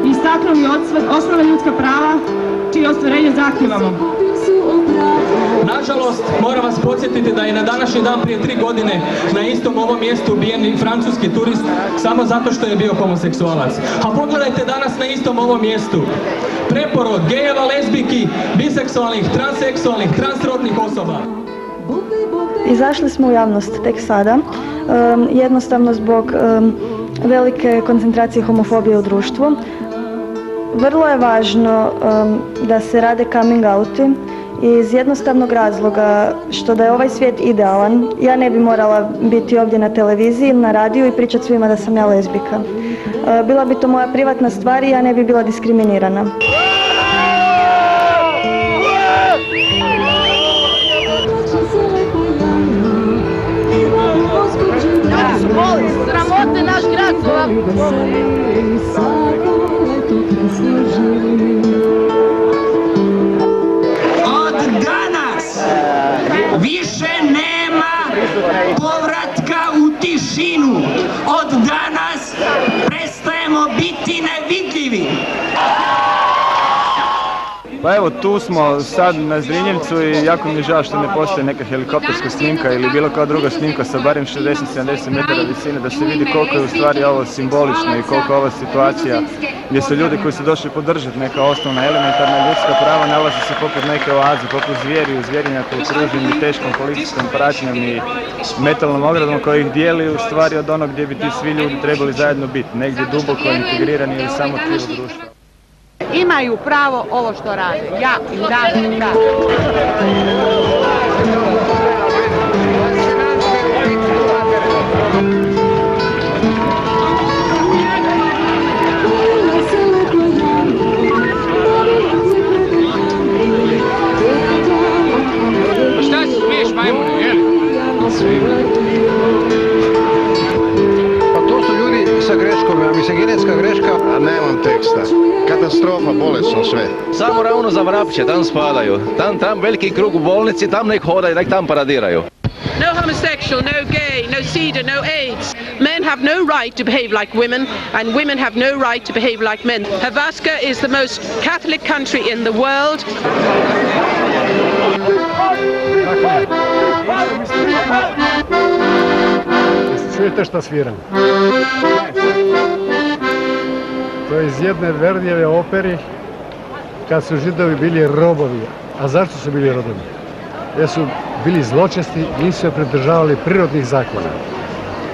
i istaknuli osnovna ljudska prava čije ostvarenje zahtijevamo. Nažalost, moram vas podsjetiti da je na današnji dan prije 3 godine na istom ovom mjestu ubijen francuski turist samo zato što je bio homoseksualac. A pogledajte danas na istom ovom mjestu preporod gejeva, lezbijki, biseksualnih, transseksualnih, transrodnih osoba. Izašli smo u javnost tek sada, jednostavno zbog velike koncentracije homofobije u društvu. Vrlo je važno da se rade coming outi iz jednostavnog razloga što da je ovaj svijet idealan, ja ne bi morala biti ovdje na televiziji, na radiju i pričati svima da sam ja lezbika. Bila bi to moja privatna stvar i ja ne bi bila diskriminirana. Sramotne naš grad su vam. Od danas više nema povratka u tišinu. Od danas prestajemo biti nevidljivi. Pa evo, tu smo sad na Zrinjevcu i jako mi je žao što ne postoji neka helikopterska snimka ili bilo koja druga snimka sa barem 60-70 metara visine da se vidi koliko je u stvari ovo simbolično i koliko ova situacija gdje su ljudi koji su došli podržati neka osnovna elementarna ljudska prava nalaze se poput neke oaze, poput zvijeri u zvjerinjaku okruženi teškom policijskom pratnjom i metalnom ogradom koji ih dijeli u stvari od onog gdje bi ti svi ljudi trebali zajedno biti, negdje duboko integrirani ili samo tkivo društva. Imaju pravo ovo što rade. Ja im dam pravo. Šta si smiješ, majmune, jeli? Pa to su ljudi sa greškom, a mi se genetska greška... A nemam teksta. Katastrofa, bolesno sve. Samo ravno za Vrapče, tam spadaju. Tam veliki krug u bolnici, tam nek hodaju, nek tam paradiraju. No homosexual, no gay, no SIDA, no AIDS. Men have no right to behave like women, and women have no right to behave like men. Hrvatska is the most Catholic country in the world. Čujete šta sviram? To je iz jedne Verdijeve operi kad su Židovi bili robovi. A zašto su bili robovi? Jer su bili zločesti, nisu se pridržavali prirodnih zakona.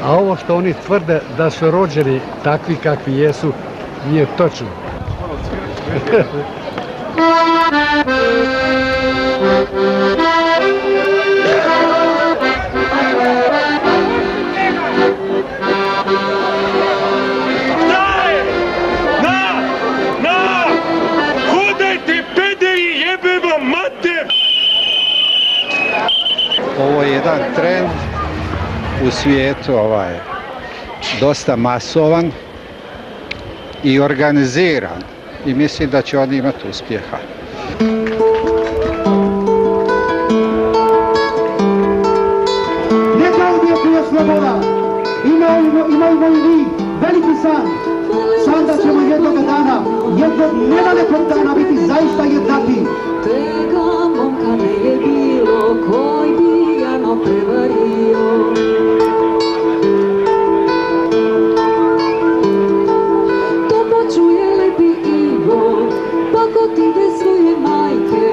A ovo što oni tvrde da su rođeni takvi kakvi jesu, nije točno. Ovo je jedan trend u svijetu, dosta masovan i organiziran i mislim da će oni imati uspjeha. Neka uvijekuje sloboda, imaju i vi veliki san. San da ćemo jednog dana, jednog nedalekog dana biti zaista jednaki. Tega momka ne je bilo koji bi jano prevario. To počuje lepi Ivo, pa ko ti de svoje majke,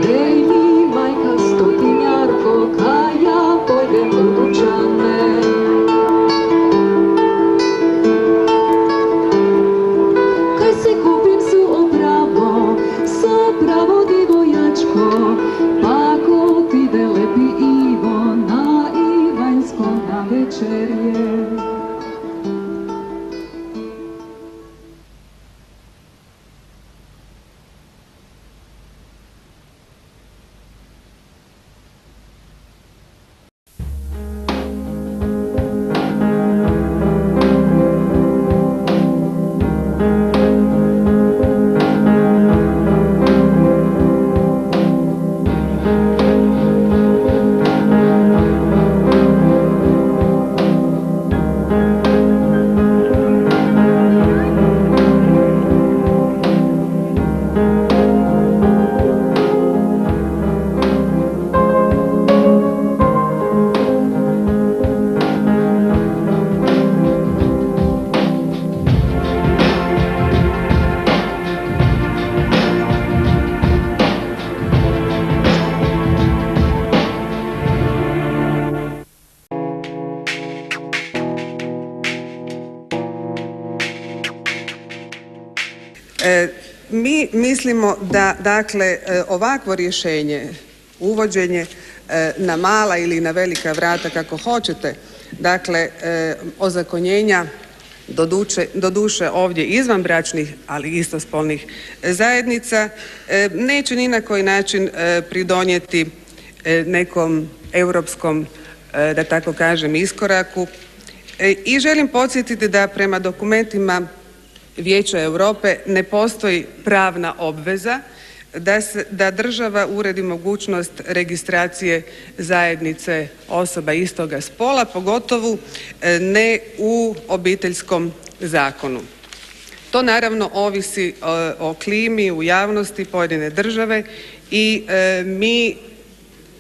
dej mi majka stotinjarko, ka ja pojdem u dućane. Kaj se kupim su opravo, sopravo divojačko, pa ko ti de lepi Ivo na Ivanjsko na večerje. Mi mislimo da, dakle, ovakvo rješenje, uvođenje na mala ili na velika vrata, kako hoćete, dakle, ozakonjenja doduše ovdje izvanbračnih, ali istospolnih zajednica, neće ni na koji način pridonijeti nekom europskom, da tako kažem, iskoraku. I želim podsjetiti da prema dokumentima Vijeća Europe ne postoji pravna obveza da država uredi mogućnost registracije zajednice osoba istoga spola, pogotovo ne u Obiteljskom zakonu. To naravno ovisi o klimi u javnosti pojedine države i mi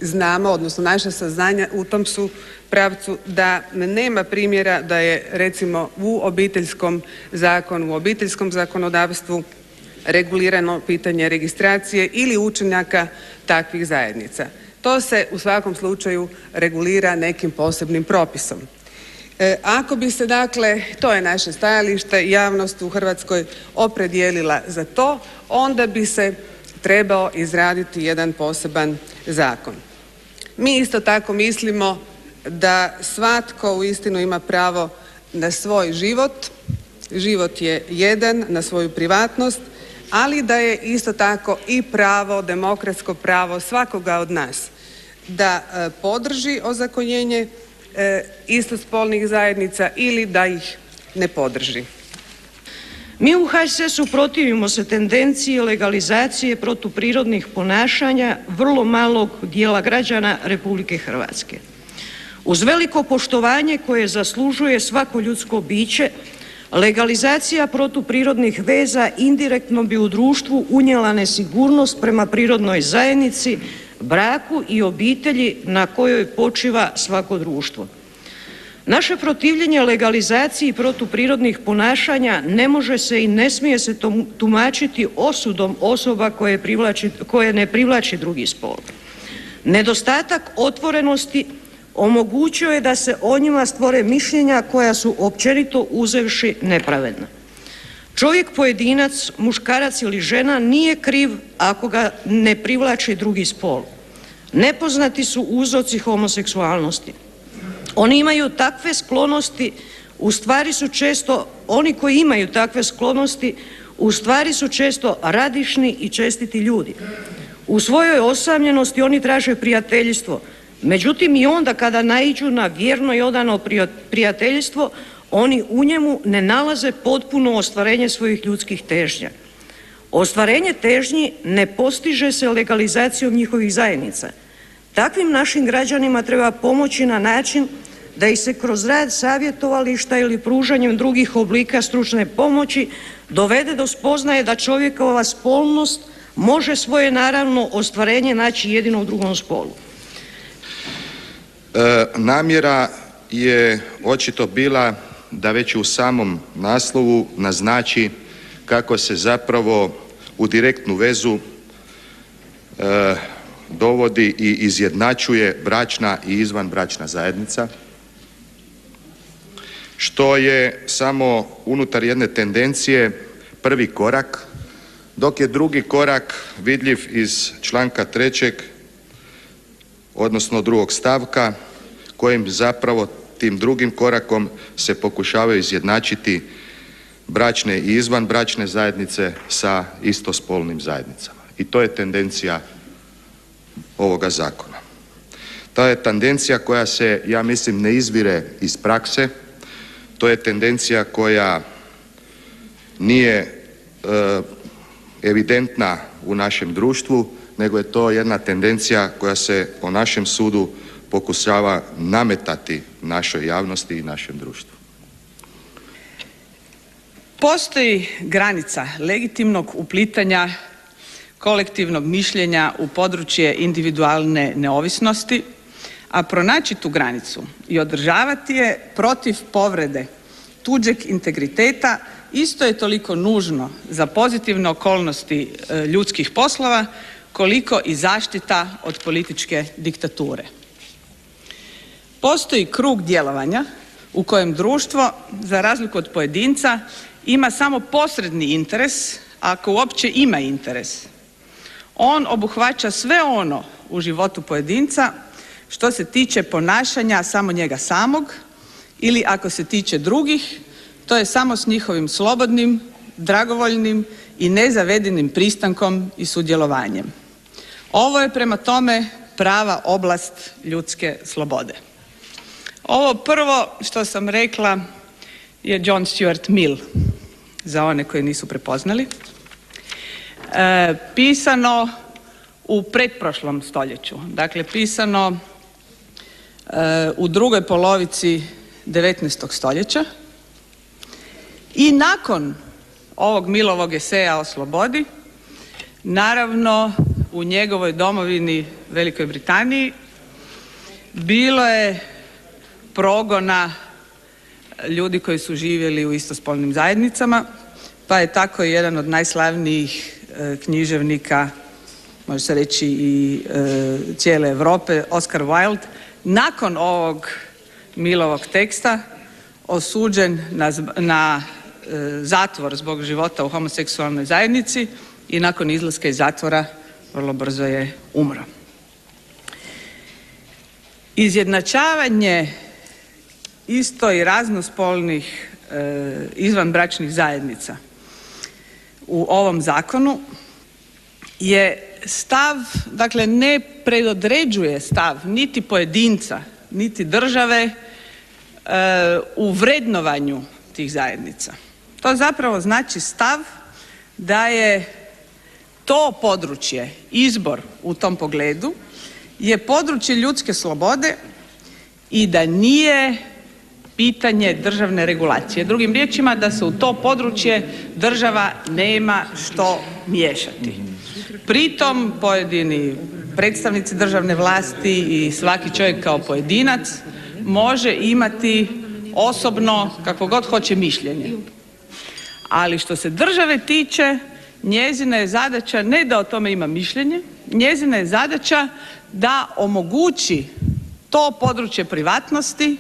znamo, odnosno naša saznanja u tom su pravcu da nema primjera da je recimo u Obiteljskom zakonu, u obiteljskom zakonodavstvu regulirano pitanje registracije ili učinaka takvih zajednica. To se u svakom slučaju regulira nekim posebnim propisom. Ako bi se, dakle, to je naše stajalište, javnost u Hrvatskoj opredijelila za to, onda bi se trebao izraditi jedan poseban zakon. Mi isto tako mislimo da svatko uistinu ima pravo na svoj život, život je jedan, na svoju privatnost, ali da je isto tako i pravo, demokratsko pravo svakoga od nas da podrži ozakonjenje istospolnih zajednica ili da ih ne podrži. Mi u HSS-u protivimo se tendenciji legalizacije protuprirodnih ponašanja vrlo malog dijela građana Republike Hrvatske. Uz veliko poštovanje koje zaslužuje svako ljudsko biće, legalizacija protuprirodnih veza indirektno bi u društvu unijela nesigurnost prema prirodnoj zajednici, braku i obitelji na kojoj počiva svako društvo. Naše protivljenje legalizaciji protuprirodnih ponašanja ne može se i ne smije se tumačiti osudom osoba koje ne privlači drugi spol. Nedostatak otvorenosti omogućio je da se o njima stvore mišljenja koja su općenito uzevši nepravedna. Čovjek pojedinac, muškarac ili žena nije kriv ako ga ne privlači drugi spol. Nepoznati su uzroci homoseksualnosti. Oni imaju takve sklonosti, u stvari su često, oni koji imaju takve sklonosti, u stvari su često radišni i čestiti ljudi. U svojoj osamljenosti oni traže prijateljstvo. Međutim, i onda kada naiđu na vjerno i odano prijateljstvo, oni u njemu ne nalaze potpuno ostvarenje svojih ljudskih težnja. Ostvarenje težnji ne postiže se legalizacijom njihovih zajednica. Takvim našim građanima treba pomoći na način da ih se kroz rad savjetovališta ili pružanjem drugih oblika stručne pomoći dovede do spoznaje da čovjekova spolnost može svoje naravno ostvarenje naći jedino u drugom spolu. Namjera je očito bila da već u samom naslovu naznači kako se zapravo u direktnu vezu dovodi i izjednačuje bračna i izvanbračna zajednica, što je samo unutar jedne tendencije prvi korak, dok je drugi korak vidljiv iz članka 3. odnosno 2. stavka kojim zapravo tim drugim korakom se pokušavaju izjednačiti bračne i izvanbračne zajednice sa istospolnim zajednicama. I to je tendencija ovoga zakona. To je tendencija koja se, ja mislim, ne izvire iz prakse. To je tendencija koja nije evidentna u našem društvu, nego je to jedna tendencija koja se po našem sudu pokušava nametati našoj javnosti i našem društvu. Postoji granica legitimnog uplitanja kolektivnog mišljenja u područje individualne neovisnosti, a pronaći tu granicu i održavati je protiv povrede tuđeg integriteta isto je toliko nužno za pozitivne okolnosti ljudskih poslova koliko i zaštita od političke diktature. Postoji krug djelovanja u kojem društvo, za razliku od pojedinca, ima samo posredni interes, ako uopće ima interes, on obuhvaća sve ono u životu pojedinca što se tiče ponašanja samo njega samog ili ako se tiče drugih, to je samo s njihovim slobodnim, dragovoljnim i nezavedenim pristankom i sudjelovanjem. Ovo je prema tome prava oblast ljudske slobode. Ovo prvo što sam rekla je John Stuart Mill, za one koji nisu prepoznali. Pisano u pretprošlom stoljeću, dakle pisano u drugoj polovici 19. stoljeća i nakon ovog Millovog eseja o slobodi, naravno u njegovoj domovini Velikoj Britaniji bilo je progona ljudi koji su živjeli u istospolnim zajednicama, pa je tako jedan od najslavnijih književnika, može se reći i cijele Europe, Oscar Wilde, nakon ovog Millovog teksta osuđen na zatvor zbog života u homoseksualnoj zajednici i nakon izlaska iz zatvora vrlo brzo je umro. Izjednačavanje isto i raznospolnih izvanbračnih zajednica u ovom zakonu je stav, dakle ne predodređuje stav niti pojedinca, niti države u vrednovanju tih zajednica. To zapravo znači stav da je to područje, izbor u tom pogledu, je područje ljudske slobode i da nije pitanje državne regulacije. Drugim riječima, da se u to područje država nema što miješati. Pritom pojedini predstavnici državne vlasti i svaki čovjek kao pojedinac može imati osobno kako god hoće mišljenje. Ali što se države tiče, njezina je zadaća ne da o tome ima mišljenje, njezina je zadaća da omogući to područje privatnosti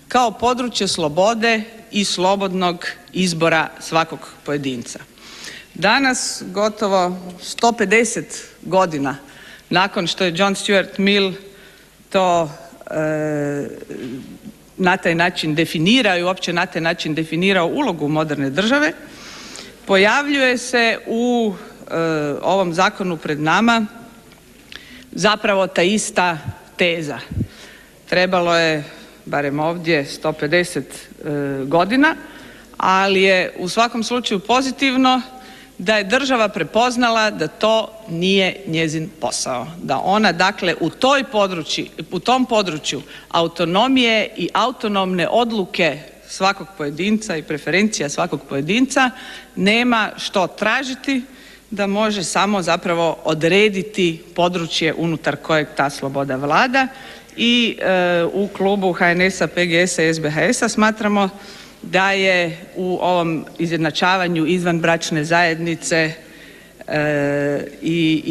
kao područje slobode i slobodnog izbora svakog pojedinca. Danas, gotovo 150 godina nakon što je John Stuart Mill to na taj način definirao i uopće na taj način definirao ulogu moderne države, pojavljuje se u ovom zakonu pred nama zapravo ta ista teza. Trebalo je, barem ovdje, 150 godina, ali je u svakom slučaju pozitivno da je država prepoznala da to nije njezin posao. Da ona, dakle, u tom području autonomije i autonomne odluke svakog pojedinca i preferencija svakog pojedinca nema što tražiti, da može samo zapravo odrediti područje unutar kojeg ta sloboda vlada. I u klubu HNS-a, PGS-a i SBHS-a smatramo da je u ovom izjednačavanju izvanbračne zajednice i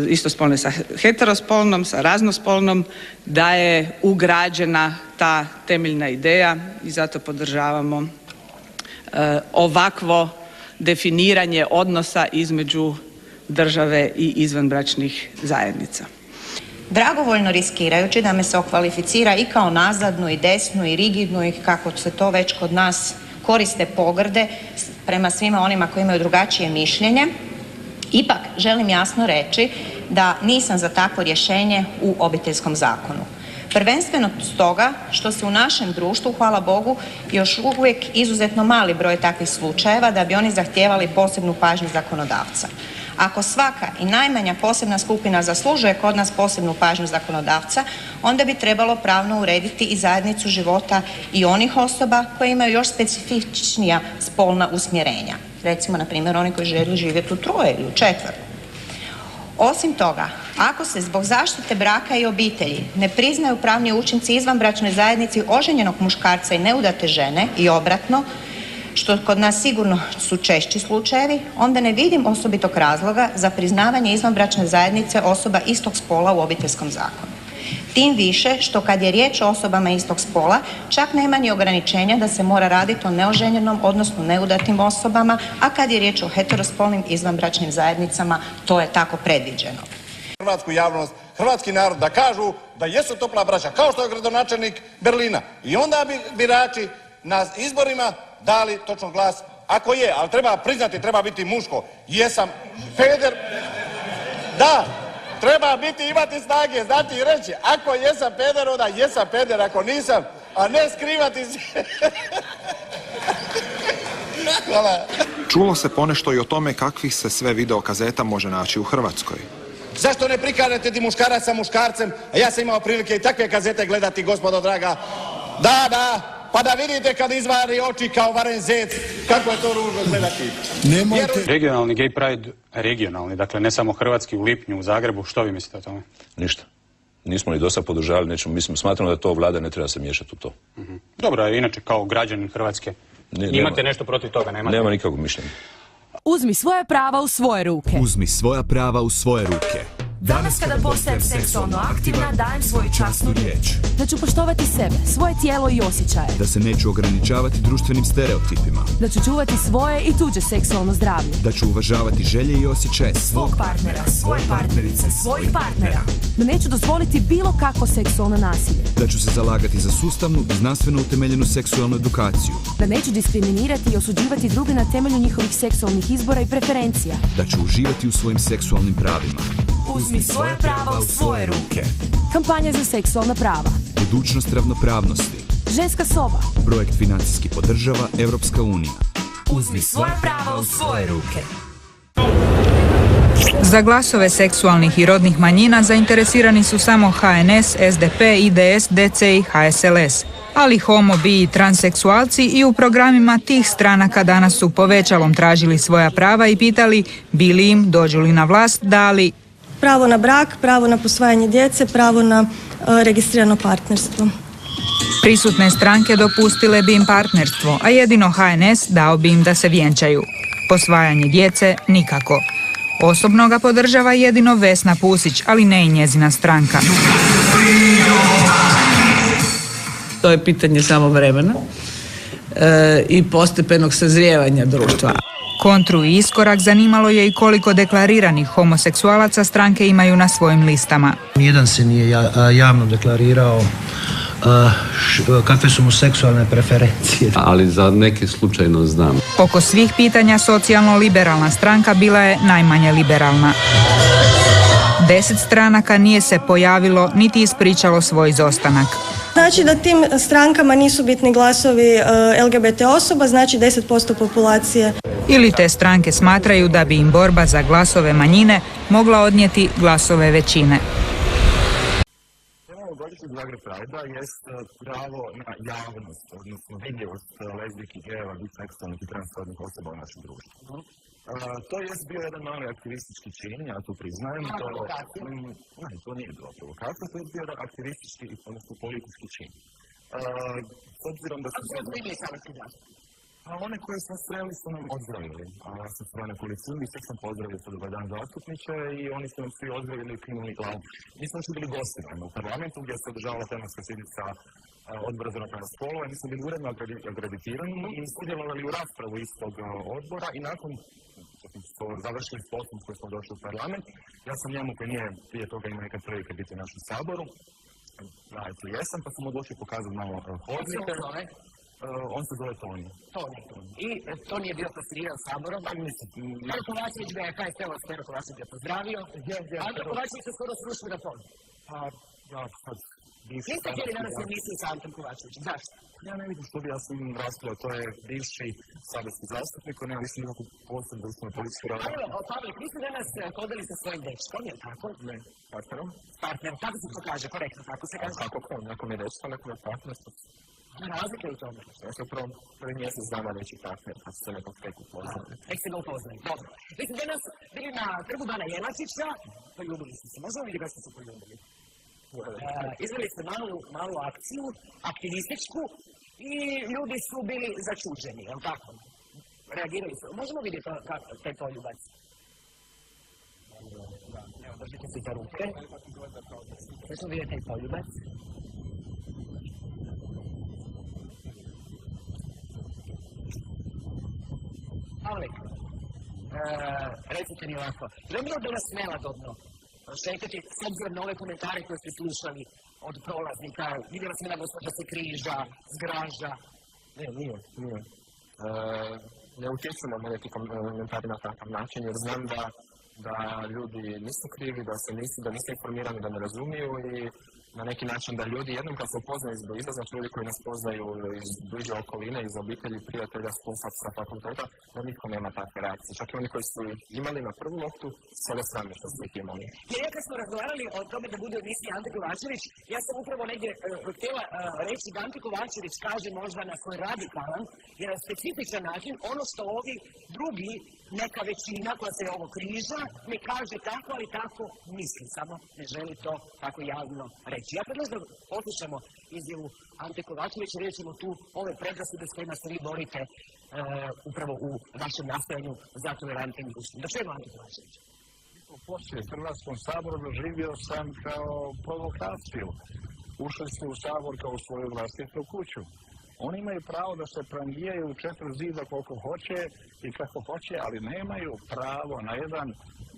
istospolne sa heterospolnom, sa raznospolnom, da je ugrađena ta temeljna ideja i zato podržavamo ovakvo definiranje odnosa između države i izvanbračnih zajednica. Dragovoljno riskirajući da me se okvalificira i kao nazadnu i desnu i rigidnu i kako se to već kod nas koriste pogrde prema svima onima koji imaju drugačije mišljenje, ipak želim jasno reći da nisam za takvo rješenje u Obiteljskom zakonu. Prvenstveno stoga što se u našem društvu, hvala Bogu, još uvijek izuzetno mali broj takvih slučajeva da bi oni zahtijevali posebnu pažnju zakonodavca. Ako svaka i najmanja posebna skupina zaslužuje kod nas posebnu pažnju zakonodavca, onda bi trebalo pravno urediti i zajednicu života i onih osoba koje imaju još specifičnija spolna usmjerenja. Recimo, na primjer, oni koji žele živjeti u troje ili u četvero. Osim toga, ako se zbog zaštite braka i obitelji ne priznaju pravni učinci izvanbračnoj zajednici oženjenog muškarca i neudate žene i obratno, što kod nas sigurno su češći slučajevi, onda ne vidim osobitog razloga za priznavanje izvanbračne zajednice osoba istog spola u Obiteljskom zakonu. Tim više što kad je riječ o osobama istog spola, čak nema ni ograničenja da se mora raditi o neoženjenom, odnosno neudatim osobama, a kad je riječ o heterospolnim izvanbračnim zajednicama, to je tako predviđeno. Hrvatsku javnost, hrvatski narod da kažu da jesu topla braća, kao što je gradonačelnik Berlina. I onda bi birači na izborima dali točno glas. Ako je, ali treba priznati, treba biti muško. Jesam peder. Da, treba biti, imati snage, znati i reći. Ako jesam peder, onda jesam peder, ako nisam, a ne skrivati se. Hvala. Čulo se ponešto i o tome kakvih se sve videokazeta može naći u Hrvatskoj. Zašto ne prikažete ti muškarac sa muškarcem? A ja sam imao prilike i takve kazete gledati, gospodo draga. Da, pa da vidite kad izvari oči kao varen zec, kako je to ružno gledati. Regionalni gay pride, regionalni, dakle ne samo hrvatski, u lipnju, u Zagrebu, što vi mislite o tome? Ništa. Nismo ni dosad podržavali, nećemo, mislim, smatramo da to vlada ne treba se miješati u to. Dobro, inače kao građanin Hrvatske, imate nešto protiv toga, nemate? Nema nikakvog mišljenja. Uzmi svoja prava u svoje ruke. Uzmi svoja prava u svoje ruke. Danas kada postajem seksualno aktivna, dajem svoju časnu riječ. Da ću poštovati sebe, svoje tijelo i osjećaje. Da se neću ograničavati društvenim stereotipima. Da ću čuvati svoje i tuđe seksualno zdravlje. Da ću uvažavati želje i osjećaje svog partnera, svoje partnerice, svojih partnera. Da neću dozvoliti bilo kakvo seksualno nasilje. Da ću se zalagati za sustavnu i znanstveno utemeljenu seksualnu edukaciju. Da neću diskriminirati i osuđivati druge na temelju njihovih seksualnih izbora i preferencija. Da ću uživati u svojim seksualnim pravima. Uzmi svoja prava u svoje ruke. Kampanja za seksualna prava. Budućnost ravnopravnosti. Ženska soba. Projekt financijski podržava Europska unija. Uzmi svoja prava u svoje ruke. Za glasove seksualnih i rodnih manjina zainteresirani su samo HNS, SDP, IDS, DC i HSLS. Ali homo, bi i transseksualci i u programima tih stranaka danas su povećalom tražili svoja prava i pitali bi li im, dođu li na vlast, dali pravo na brak, pravo na posvajanje djece, pravo na registrirano partnerstvo. Prisutne stranke dopustile bi im partnerstvo, a jedino HNS dao bi im da se vjenčaju. Posvajanje djece nikako. Osobno ga podržava jedino Vesna Pusić, ali ne i njezina stranka. To je pitanje samo vremena i postepenog sazrijevanja društva. Kontru i iskorak zanimalo je i koliko deklariranih homoseksualaca stranke imaju na svojim listama. Nijedan se nije javno deklarirao kakve su mu seksualne preferencije. Ali za neke slučajno znam. Oko svih pitanja socijalno-liberalna stranka bila je najmanje liberalna. 10 stranaka nije se pojavilo niti ispričalo svoj izostanak. Znači da tim strankama nisu bitni glasovi LGBT osoba, znači 10% populacije. Ili te stranke smatraju da bi im borba za glasove manjine mogla odnijeti glasove većine. Godišnji Zagreb Pride-a jest pravo na javnost, odnosno vidljivost lezbijki, gejeva, biseksualnih i transrodnih osoba u našem društvu. To jest bio jedan mali aktivistički čin, ja to priznajem. To nije bilo provokacija, to je bio jedan aktivistički, odnosno politički čin. S obzirom da su... A one koje smo sreli su nam ozdravili. Ja sam sreo nekoliko ljudi, sve sam pozdravio sa dobar dan zastupniče i oni su nam svi ozdravili i krenuli glavu. Mi smo još bili gosti u parlamentu gdje se održavala tematska sjednica Odbora za ravnopravnost spolova i mi smo bili uredno akreditirani i sudjelovali u raspravu istog odbora i nakon što završili s poslom s kojim smo došli u parlament, ja sam njemu koji nije prije toga imao nekad prilike biti u našem saboru, ja tu jesam, pa sam odlučio pokazati malo hodnike. On se zove Toni. I Toni je bio fasciniran Saborom. Pero Kovačević ga je KSP-ova Pero Kovačević je pozdravio. Andro Kovačević se skoro srušio na Toni. Niste htjeli danas emisiju sa Antom Kovačevićem. Zašto? Ja ne vidim što bi ja sam raspravio. To je bivši saborski zastupnik. On nema više nikakvu posebnu društvenu političku radu. Evo, Pavlik, vi ste danas hodali sa svojim dečkom, je li tako? Ne, partnerom. Partner, kako se to kaže? Korektno, kako se kaže? Kako? Nakon je dečka, nakon je partner. Razlika je u tome. Ja sam prvi mjesec dana veći partner, kad se nekog tek upoznali. Tek se ga upoznali, dobro. Vi ste danas bili na trgu Bana Jelačića, poljubili ste se. Možemo vidjeti kako ste se poljubili? Izveli ste malu akciju, aktivističku, i ljudi su bili začuđeni, je li tako? Reagirali su. Možemo vidjeti taj poljubac? Evo, držite se za ruke. Sve smo vidjeti taj poljubac. Ali, recite mi ovako, dobro da nas nelagobno šetati s obzirom na ove komentare koje ste slušali od prolaznika, vidjela sam jedna gospođa se križa, zgraža. Ne, nije. Ne utječemo na neki komentari na takav način, jer znam da ljudi nisu krivi, da nisu informirani, da ne razumiju i na neki način da ljudi jednom kad se upoznaju izbliza, znači ljudi koji nas poznaju iz bliže okoline, iz obitelji, prijatelja, sa fakulteta, da nitko nema takve reakcije. Čak i oni koji su imali na prvu loptu, sada srame što su ih imali. Jer ja kad smo razgovarali o tome da bude u emisiji Ante Kovačević, ja sam upravo negdje htjela reći da Ante Kovačević kaže možda na svoj radikalan, jer na specifičan način ono što ovi drugi, neka većina koja se ovo križa, ne kaže tako, ali tako misli, samo ne želi to tako javno reći. Ja predlažem da poslušamo izjavu Ante Kovačevića, vidjet ćemo tu ove predrasude s kojima se vi borite upravo u vašem nastojanju za tolerantnim društvom. Da čujemo Ante Kovačevića. Poslije Hrvatskom saboru doživio sam kao provokaciju. Ušli su u sabor kao u svoju vlastitu kuću. Oni imaju pravo da se prangijaju u 4 zida koliko hoće i kako hoće, ali nemaju pravo na jedan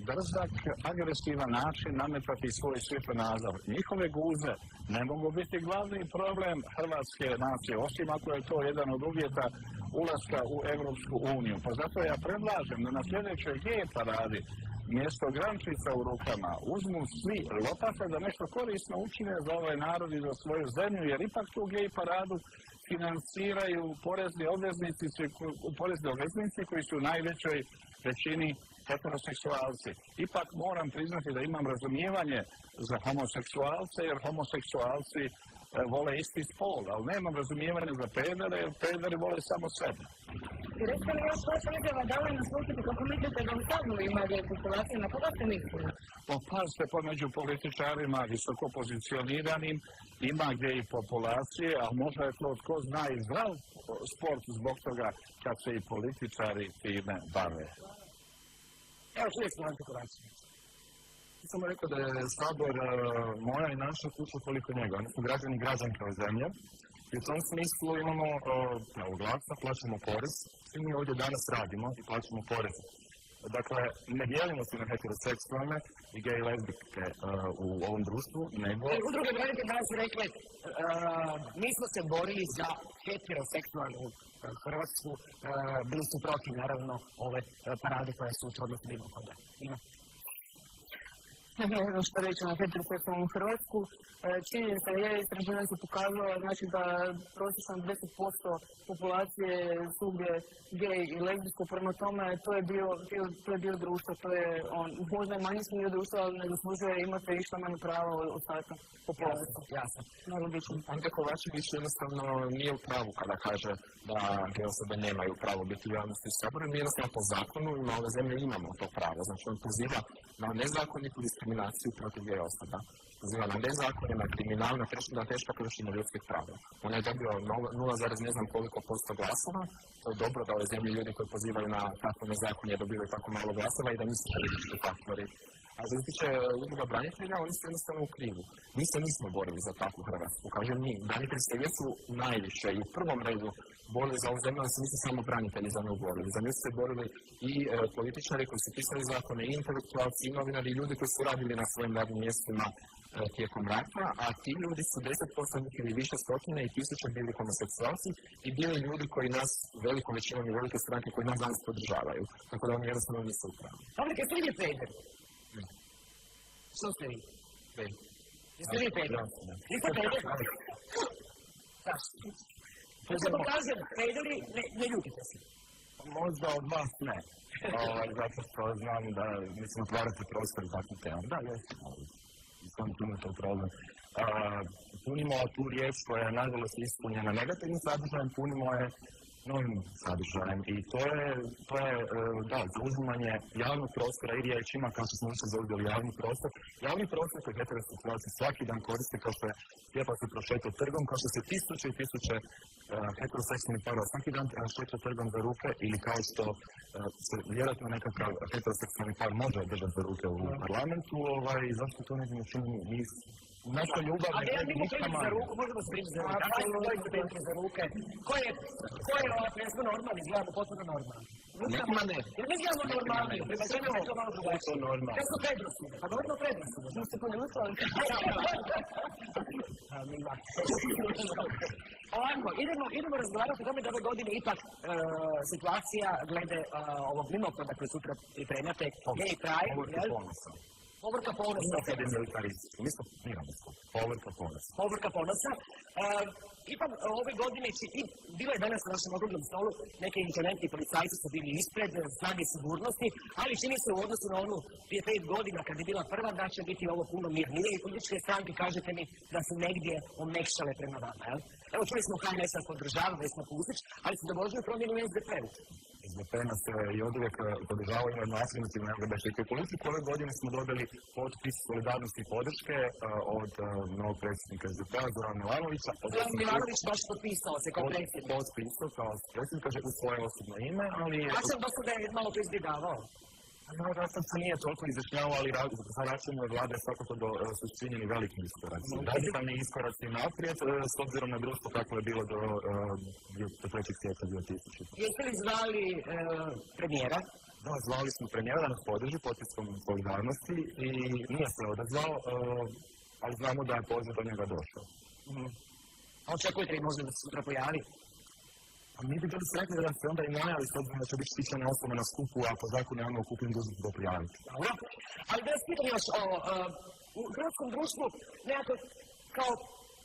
drzak, agresivan način nametati svoj svjetonazor. Njihove guze ne mogu biti glavni problem hrvatske nacije, osim ako je to jedan od uvjeta ulaska u Europsku uniju. Pa zato ja predlažem da na sljedećoj gej paradi mjesto grančica u rukama uzmu svi lopate da nešto korisno učine za ovaj narod i za svoju zemlju, jer ipak tu gej paradu financiraju porezni obveznici koji su u najvećoj većini heteroseksualci. Ipak moram priznati da imam razumijevanje za homoseksualce, jer homoseksualci vole isti spol, ali nemam razumijevanje za pedere, jer pederi vole samo sebe. I recite mi još vaša izjava, da li naslutiti kako mislite da u Saboru ima gej populacije, na koga ste mislili? Pa pazite, pomeđu političarima visoko pozicioniranim ima gej populacije, a možda je to tko zna i zdrav sport zbog toga kad se i političari time bave. Evo čuje smo Ante Kovačević. Ja sam rekao da je Sabor moja i naša kuća koliko njega. Oni su građani i građanke ove zemlje. I u tom smislu imamo pravo glasa, plaćamo porez. Svi mi ovdje danas radimo i plaćamo porez. Dakle, ne dijelimo se na heteroseksualne i gej i lezbijske u ovom društvu, nego... Udruge branitelja danas su rekli, mi smo se borili za heteroseksualnu Hrvatsku, bili su protiv, naravno, ove parade koje su odnosno bilo kod ima. Ono što reći na heteroseksualnu Hrvatsku, činjenica je, istraživanje se pokazalo, znači da prosječno 10% populacije svugdje gej i lezbijsko, prema tome to je dio društva, to je možda manjinski dio društva, ali ne zaslužuje imate išta manje prava od ostatka populacije. Jasno. Ante Kovačević jednostavno nije u pravu kada kaže da gej osobe nemaju pravo biti u javnosti u Saboru. Mi jednostavno po zakonu i na ove zemlje imamo to pravo. Znači on poziva na nezakonitu diskriminaciju protiv gej osoba. Poziva na nezakonje, na kriminal, na teška kršenja ljudskih prava. On je dobio 0, ne znam koliko posto glasova. To je dobro da ove zemlje ljudi koji pozivaju na takvo nezakonje dobivaju tako malo glasova i da nisu politički faktori. A što se tiče udruga branitelja, oni su jednostavno u krivu. Mi se nismo borili za takvu Hrvatsku. Kažem mi, branitelji se jesu najviše i u prvom redu borili za ovu zemlju, ali se nisu samo branitelji za nju borili. Za nju su se borili i političari koji su pisali zakone, i intelektualci, i novinari, i ljudi koji su radili na svojim radnim mjestima tijekom rata, a ti ljudi su 10% ili više stotine i tisuće bili homoseksualci i bili ljudi koji nas, velikom većinom i velike stranke koji nas danas podržavaju. Tako da oni jednostavno nisu u pravu. Ali kad ste vidjeli peder? Što ste vi? Jeste vi peder? Niste peder? Zašto? Kako kažem, pederi, ne ljutite se. Možda od vas ne. Zato što znam da mislim otvarate prostor za takvu temu. Da, jesam. Sam tu imate problem. Punimo tu riječ koja je nažalost ispunjena negativnim sadržajem, punimo je novim sadržajem i to je zauzimanje javnog prostora i riječima, kao što smo više zauzeli javni prostor koji heteroseksualci svaki dan koriste, kao što je lijepo se prošetao trgom, kao što se tisuće i tisuće heteroseksualnih parova svaki dan šetao trgom za ruke, ili kao što se vjerojatno nekakav heteroseksualni par može držati za ruke u parlamentu, zašto to ne čini naša ljubav ne vidi ništa manje. Možemo se pričati za ruke. Kako je za ruke? Ko je presno normalni? Izgledamo potpuno normalni. Nekima ne. Jer mi gledamo normalni. Prema sveme se to malo drugačije. Kaj su predrasude? Pa normalno predrasude. Što ste poljutali? Ovako, idemo razgovarati o tome da ove godine ipak situacija glede ovog mimohoda koji sutra pripremate, Gay Pride, Povorka ponosa. Povorka ponosa. Ipak ove godine bilo je danas na našem okruglom stolu, neke interventni policajci su bili ispred, snage sigurnosti, ali čini se u odnosu na onu prije 5 godina kad je bila prva da će biti ovo puno mirnije i političke stranke, kažete mi, da su negdje omekšale prema vama, jel? Evo, čuli smo HNS-a podržava, Vesna Pusić, ali su dogođene promjene u SDP-u. SDP nas i od uvijek podržava i na afirmativnu LGBT politiku. Ove godine smo dobili potpis solidarnosti i podrške od novog predsjednika SDP-a, Zorana Milanovića. Zoran Milanović baš potpisao se kao predsjednik. Potpisao kao predsjednik, kaže u svoje osobno ime, ali... Ja sam dosta da je malo to izbjegavao. Račun se nije toliko izjašnjavao, ali za računove vlade svakako su činjeni veliki iskoraci. Radikalni iskoraci naprijed, s obzirom na društvo kako je bilo do 3. siječnja 2000. Jeste li zvali premijera? Da, zvali smo premijera da nas podrži potpiskom solidarnosti i nije se odazvao, ali znamo da je poziv do njega došao. A očekujete li možda da se sutra pojavi? A mi bi bili sretni da se onda i najavi, s obzirom da će biti štićena osoba na skupu, a po zakonu javno okupljeni dužni to prijaviti. Dobro, ali da vas pitam još u hrvatskom društvu nekako kao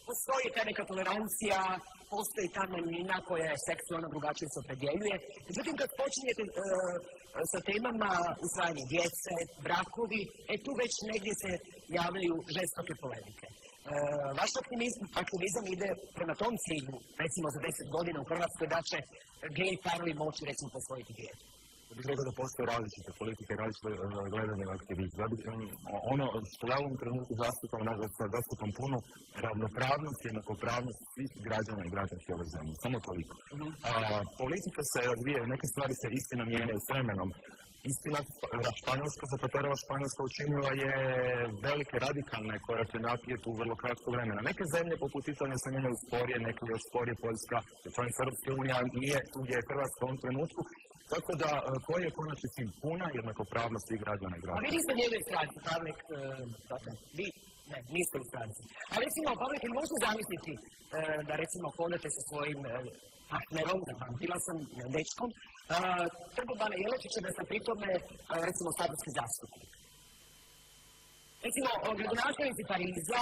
postoji ta neka tolerancija, postoji ta manjina koja je seksualno drugačije se opredjeljuje. Međutim, kad počinjete sa temama usvajanje djece, brakovi, tu već negdje se javljaju žestoke polemike. Vaš aktivizam ide prema tom cilju, recimo za 10 godina u Hrvatskoj, da će gej parovi moći recimo posvojiti dijete. Ja bih rekao da postoje različite politike, različite gledanje aktivizma. Ono što ja u ovom trenutku zastupam puno ravnopravnost i jednakopravnost svih građana i građanki ove zemlje. Samo toliko. Politika se razvija, neke stvari se istina mijenjaju s vremenom. Istina, Španjolska, Zapaterova Španjolska učinila je velike radikalne korake naprijed u vrlo kratko vremena. Neke zemlje poput Italije se mijenjaju sporije, neke još sporije, Poljska, članica Europske unije, nije tu gdje je Hrvatska u ovom trenutku. Tako da, koji je konačni cilj? Puna jednakopravnost svih građana i građana. A vi niste nijednoj stranci, Pavlik, vi niste u stranci. A recimo, Pavlik, ili možete zamisliti da recimo hodate sa svojim partnerom, bila sam dečkom, Trgom Bana Jelačića, da sam pritome recimo saborski zastupnik. Recimo, gradonačelnici Pariza,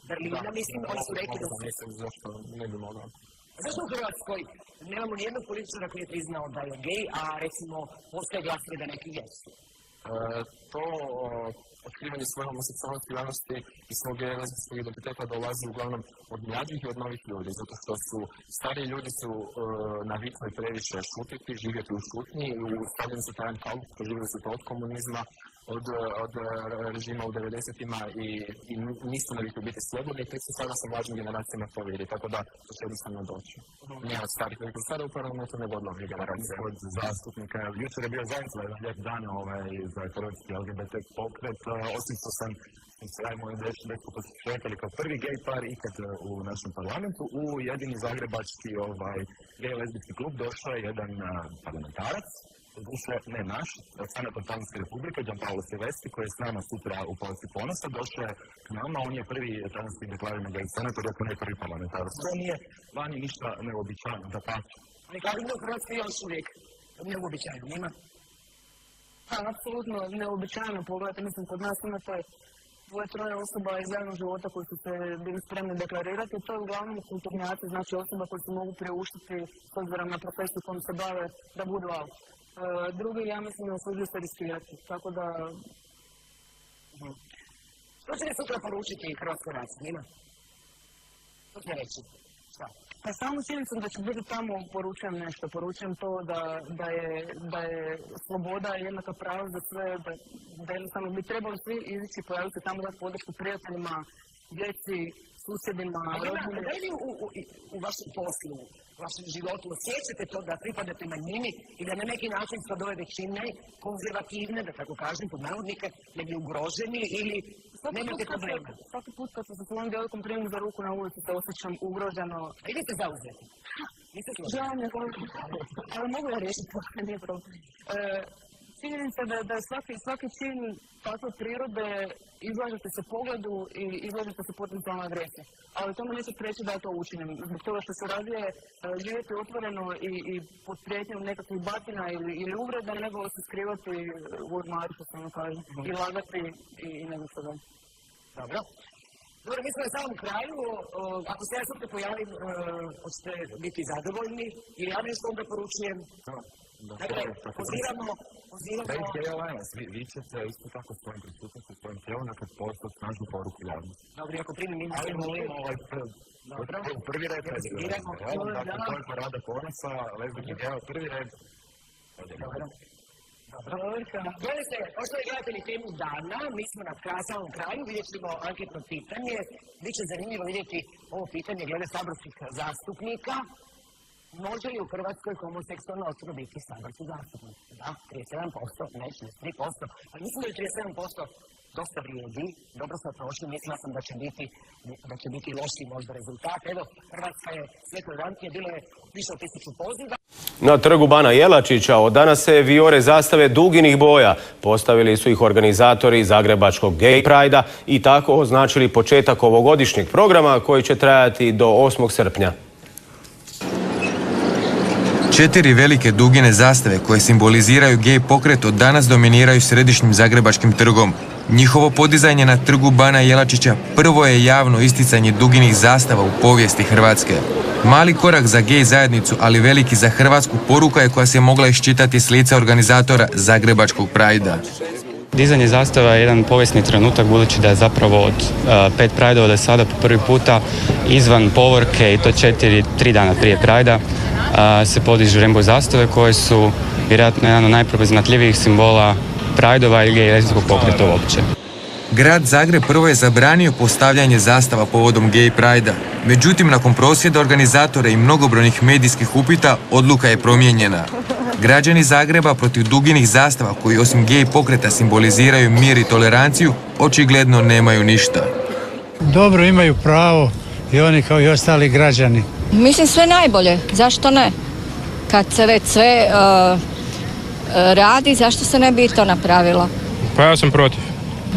Berlina, mislim, oni su rekli da su... Zašto ne bi mogao? Zašto u Hrvatskoj nemamo nijednog političara koji je priznao da je gej, a recimo postoje glasove da neki jesu? To otkrivanje svoje homoseksualnosti javnosti i svog lezbijskog identiteta dolazi uglavnom od mlađih i od novih ljudi, zato što su stariji ljudi su navikli previše šutiti, živjeti u šutnji, stavljeni su tajan kalup, proživjeli su to od komunizma, od režima u 90-ima i nisu navikli biti slobodni, tek se sada sa mlađim generacijama to vidi, tako da to će jednostavno doći. Ne od starih, nego sada upravo to ne vodilo ovih generacija. Od zastupnika, jučer je bio zajedno jedan lijep dan za hrvatski LGBT pokret, osim što sam se ja i moj dečko posjetili kao prvi gej par ikad u našem parlamentu, u jedini zagrebački gej lezbijski klub došao je jedan parlamentarac, doduše ne naš, senator Talijanske republike, Gianpaolo Silvestri, koji je s nama sutra u Povorci ponosa, došao je k nama, on je prvi talijanski deklarirani gej senator, ako ne prvi parlamentarac. To nije vani ništa neobičajno, da pače. Ali kako je u Hrvatskoj još uvijek neobičajno, nima? Pa, apsolutno neobičajno pogledajte, mislim, kod nas imate dvoje-troje osoba iz javnog života koji su se bili spremni deklarirati, to je uglavnom kulturnjaci, znači osoba koji se mogu preuštiti s obzirom na profesiju kojom se bave da budu out. Drugi, ja mislim, ne osuđuju se riskirati, tako da... Što ćete sutra poručiti hrvatskoj naciji, nima? Što će reći? Šta? Pa samo činjenicom da ću biti tamo poručujem nešto. Poručujem to da je sloboda jednaka prava za sve, da jednostavno bi trebali svi izići, pojaviti tamo, dati podršku prijateljima, djeci, susjedima, rodbini. Da li u vašem poslu, u vašem životu osjećate to da pripadate manjini i da na neki način ste od ove većine konzervativne, da tako kažem, pod navodnike, negdje ugroženi ili nemate problema? Svaki put kad se sa svojom djevojkom primim za ruku na ulici se osjećam ugroženo. A i vi ste zauzeti? Niste složeni? Žao mi je, ali mogu ja riješiti, nije problem. Činjenica da je svaki čin takve prirode izlažete se pogledu i izlažete se potencijalnoj agresiji. Ali to me neće prijeći da ja to učinim. Zbog toga što se radije živjeti otvoreno i pod prijetnjom nekakvih batina ili uvreda, nego se skrivati u ormaru, što se ono kaže, i lagati i nego što da. Dobro. Dobro, mi smo na samom kraju. Ako se ja sutra pojavim, hoćete biti zadovoljni ili ja nešto onda poručujem? Dakle, pozivamo... Vi ćete isto tako svojim prisutnostima, svojim tijelom, dakle, poslati snažnu poruku javnosti. Dobro, ako primim ime... Ali molimo prvi red preziviramo. Dakle, to je Parada ponosa, lezbijskih djela, prvi red. Dobro. Gledajte, poštovani gledatelji temu dana, mi smo na samom kraju, vidjet ćemo anketno pitanje. Biće zanimljivo vidjeti ovo pitanje glede saborskih zastupnika. Može li u Hrvatskoj homoseksualna osoba biti saborski zastupnik? Da, 37%, ne 63%, ali mislim da je 37% dosta vrijedi, dobro smo prošli, mislila sam da će biti loši možda rezultat. Evo, Hrvatska je sve tolerantnija, bilo je više od 1000 poziva. Na trgu Bana Jelačića od danas se vijore zastave duginih boja. Postavili su ih organizatori Zagrebačkog Gay Pride-a i tako označili početak ovogodišnjeg programa koji će trajati do 8. srpnja. 4 velike dugine zastave koje simboliziraju gej pokret od danas dominiraju središnjim zagrebačkim trgom. Njihovo podizanje na trgu Bana Jelačića prvo je javno isticanje duginih zastava u povijesti Hrvatske. Mali korak za gej zajednicu, ali veliki za Hrvatsku, poruka je koja se mogla iščitati s lica organizatora Zagrebačkog Pride-a. Dizanje zastava je jedan povijesni trenutak, budući da je zapravo od 5 Pride-ova do sada po prvi puta izvan povorke, i to 3 dana prije Pride-a, se podižu rainbow zastave koje su vjerojatno jedan od najprepoznatljivijih simbola Pride-ova i gej lezbijskog pokreta uopće. Grad Zagreb prvo je zabranio postavljanje zastava povodom Gay Pride-a. Međutim, nakon prosvjeda organizatora i mnogobrojnih medijskih upita, odluka je promijenjena. Građani Zagreba protiv duginih zastava, koji osim gej pokreta simboliziraju mir i toleranciju, očigledno nemaju ništa. Dobro, imaju pravo i oni kao i ostali građani. Mislim sve najbolje, zašto ne? Kad se već sve radi, zašto se ne bi to napravilo? Pa ja sam protiv.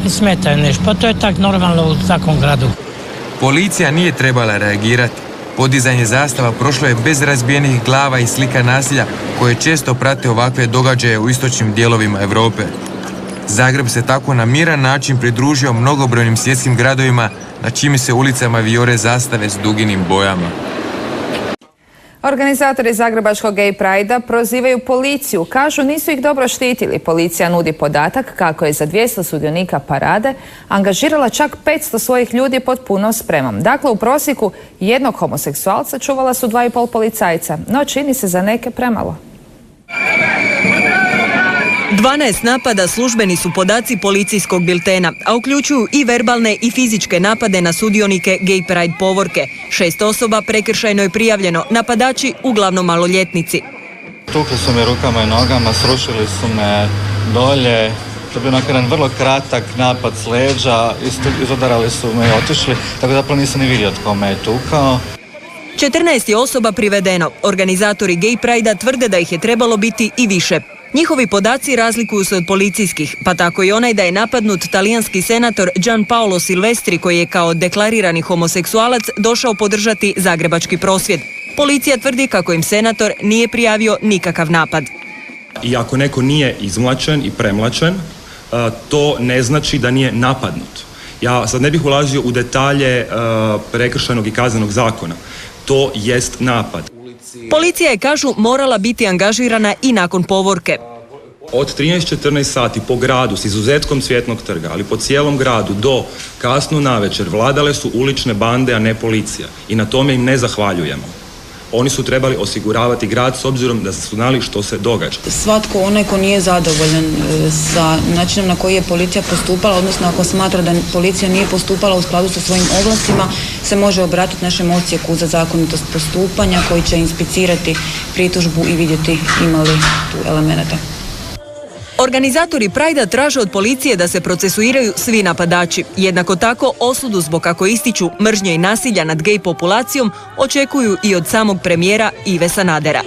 Smeta nešto, pa to je tak normalno u svakom gradu. Policija nije trebala reagirati. Podizanje zastava prošlo je bez razbijenih glava i slika nasilja koje često prate ovakve događaje u istočnim dijelovima Europe. Zagreb se tako na miran način pridružio mnogobrojnim svjetskim gradovima na čijim se ulicama vijore zastave s duginim bojama. Organizatori Zagrebačkog Gay Pride-a prozivaju policiju. Kažu nisu ih dobro štitili. Policija nudi podatak kako je za 200 sudionika parade angažirala čak 500 svojih ljudi pod punom spremom. Dakle, u prosjeku jednog homoseksualca čuvala su 2,5 policajca, no čini se za neke premalo. 12 napada službeni su podaci policijskog biltena, a uključuju i verbalne i fizičke napade na sudionike Gay Pride povorke. 6 osoba prekršajno je prijavljeno, napadači uglavnom maloljetnici. Tukli su me rukama i nogama, srušili su me dolje. To je bio jedan vrlo kratak napad s leđa, izodarali su me i otišli, tako da zapravo nisam ni vidio tko me je tukao. 14 je osoba privedeno. Organizatori Gay Pride-a tvrde da ih je trebalo biti i više. Njihovi podaci razlikuju se od policijskih, pa tako i onaj da je napadnut talijanski senator Gianpaolo Silvestri, koji je kao deklarirani homoseksualac došao podržati zagrebački prosvjed. Policija tvrdi kako im senator nije prijavio nikakav napad. I ako neko nije izmlačen i premlačen, to ne znači da nije napadnut. Ja sad ne bih ulazio u detalje prekršajnog i kaznenog zakona. To jest napad. Policija je, kažu, morala biti angažirana i nakon povorke. Od 13-14 sati po gradu s izuzetkom Cvjetnog trga, ali po cijelom gradu do kasno navečer vladale su ulične bande, a ne policija. I na tome im ne zahvaljujemo. Oni su trebali osiguravati grad s obzirom da su znali što se događa. Svatko onaj ko nije zadovoljan sa načinom na koji je policija postupala, odnosno ako smatra da policija nije postupala u skladu sa svojim ovlastima, se može obratiti našem odsjeku za zakonitost postupanja koji će inspicirati pritužbu i vidjeti ima li tu elemenata. Organizatori Prajda traže od policije da se procesuiraju svi napadači. Jednako tako osudu zbog, kako ističu, mržnje i nasilja nad gej populacijom očekuju i od samog premijera Ive Sanadera.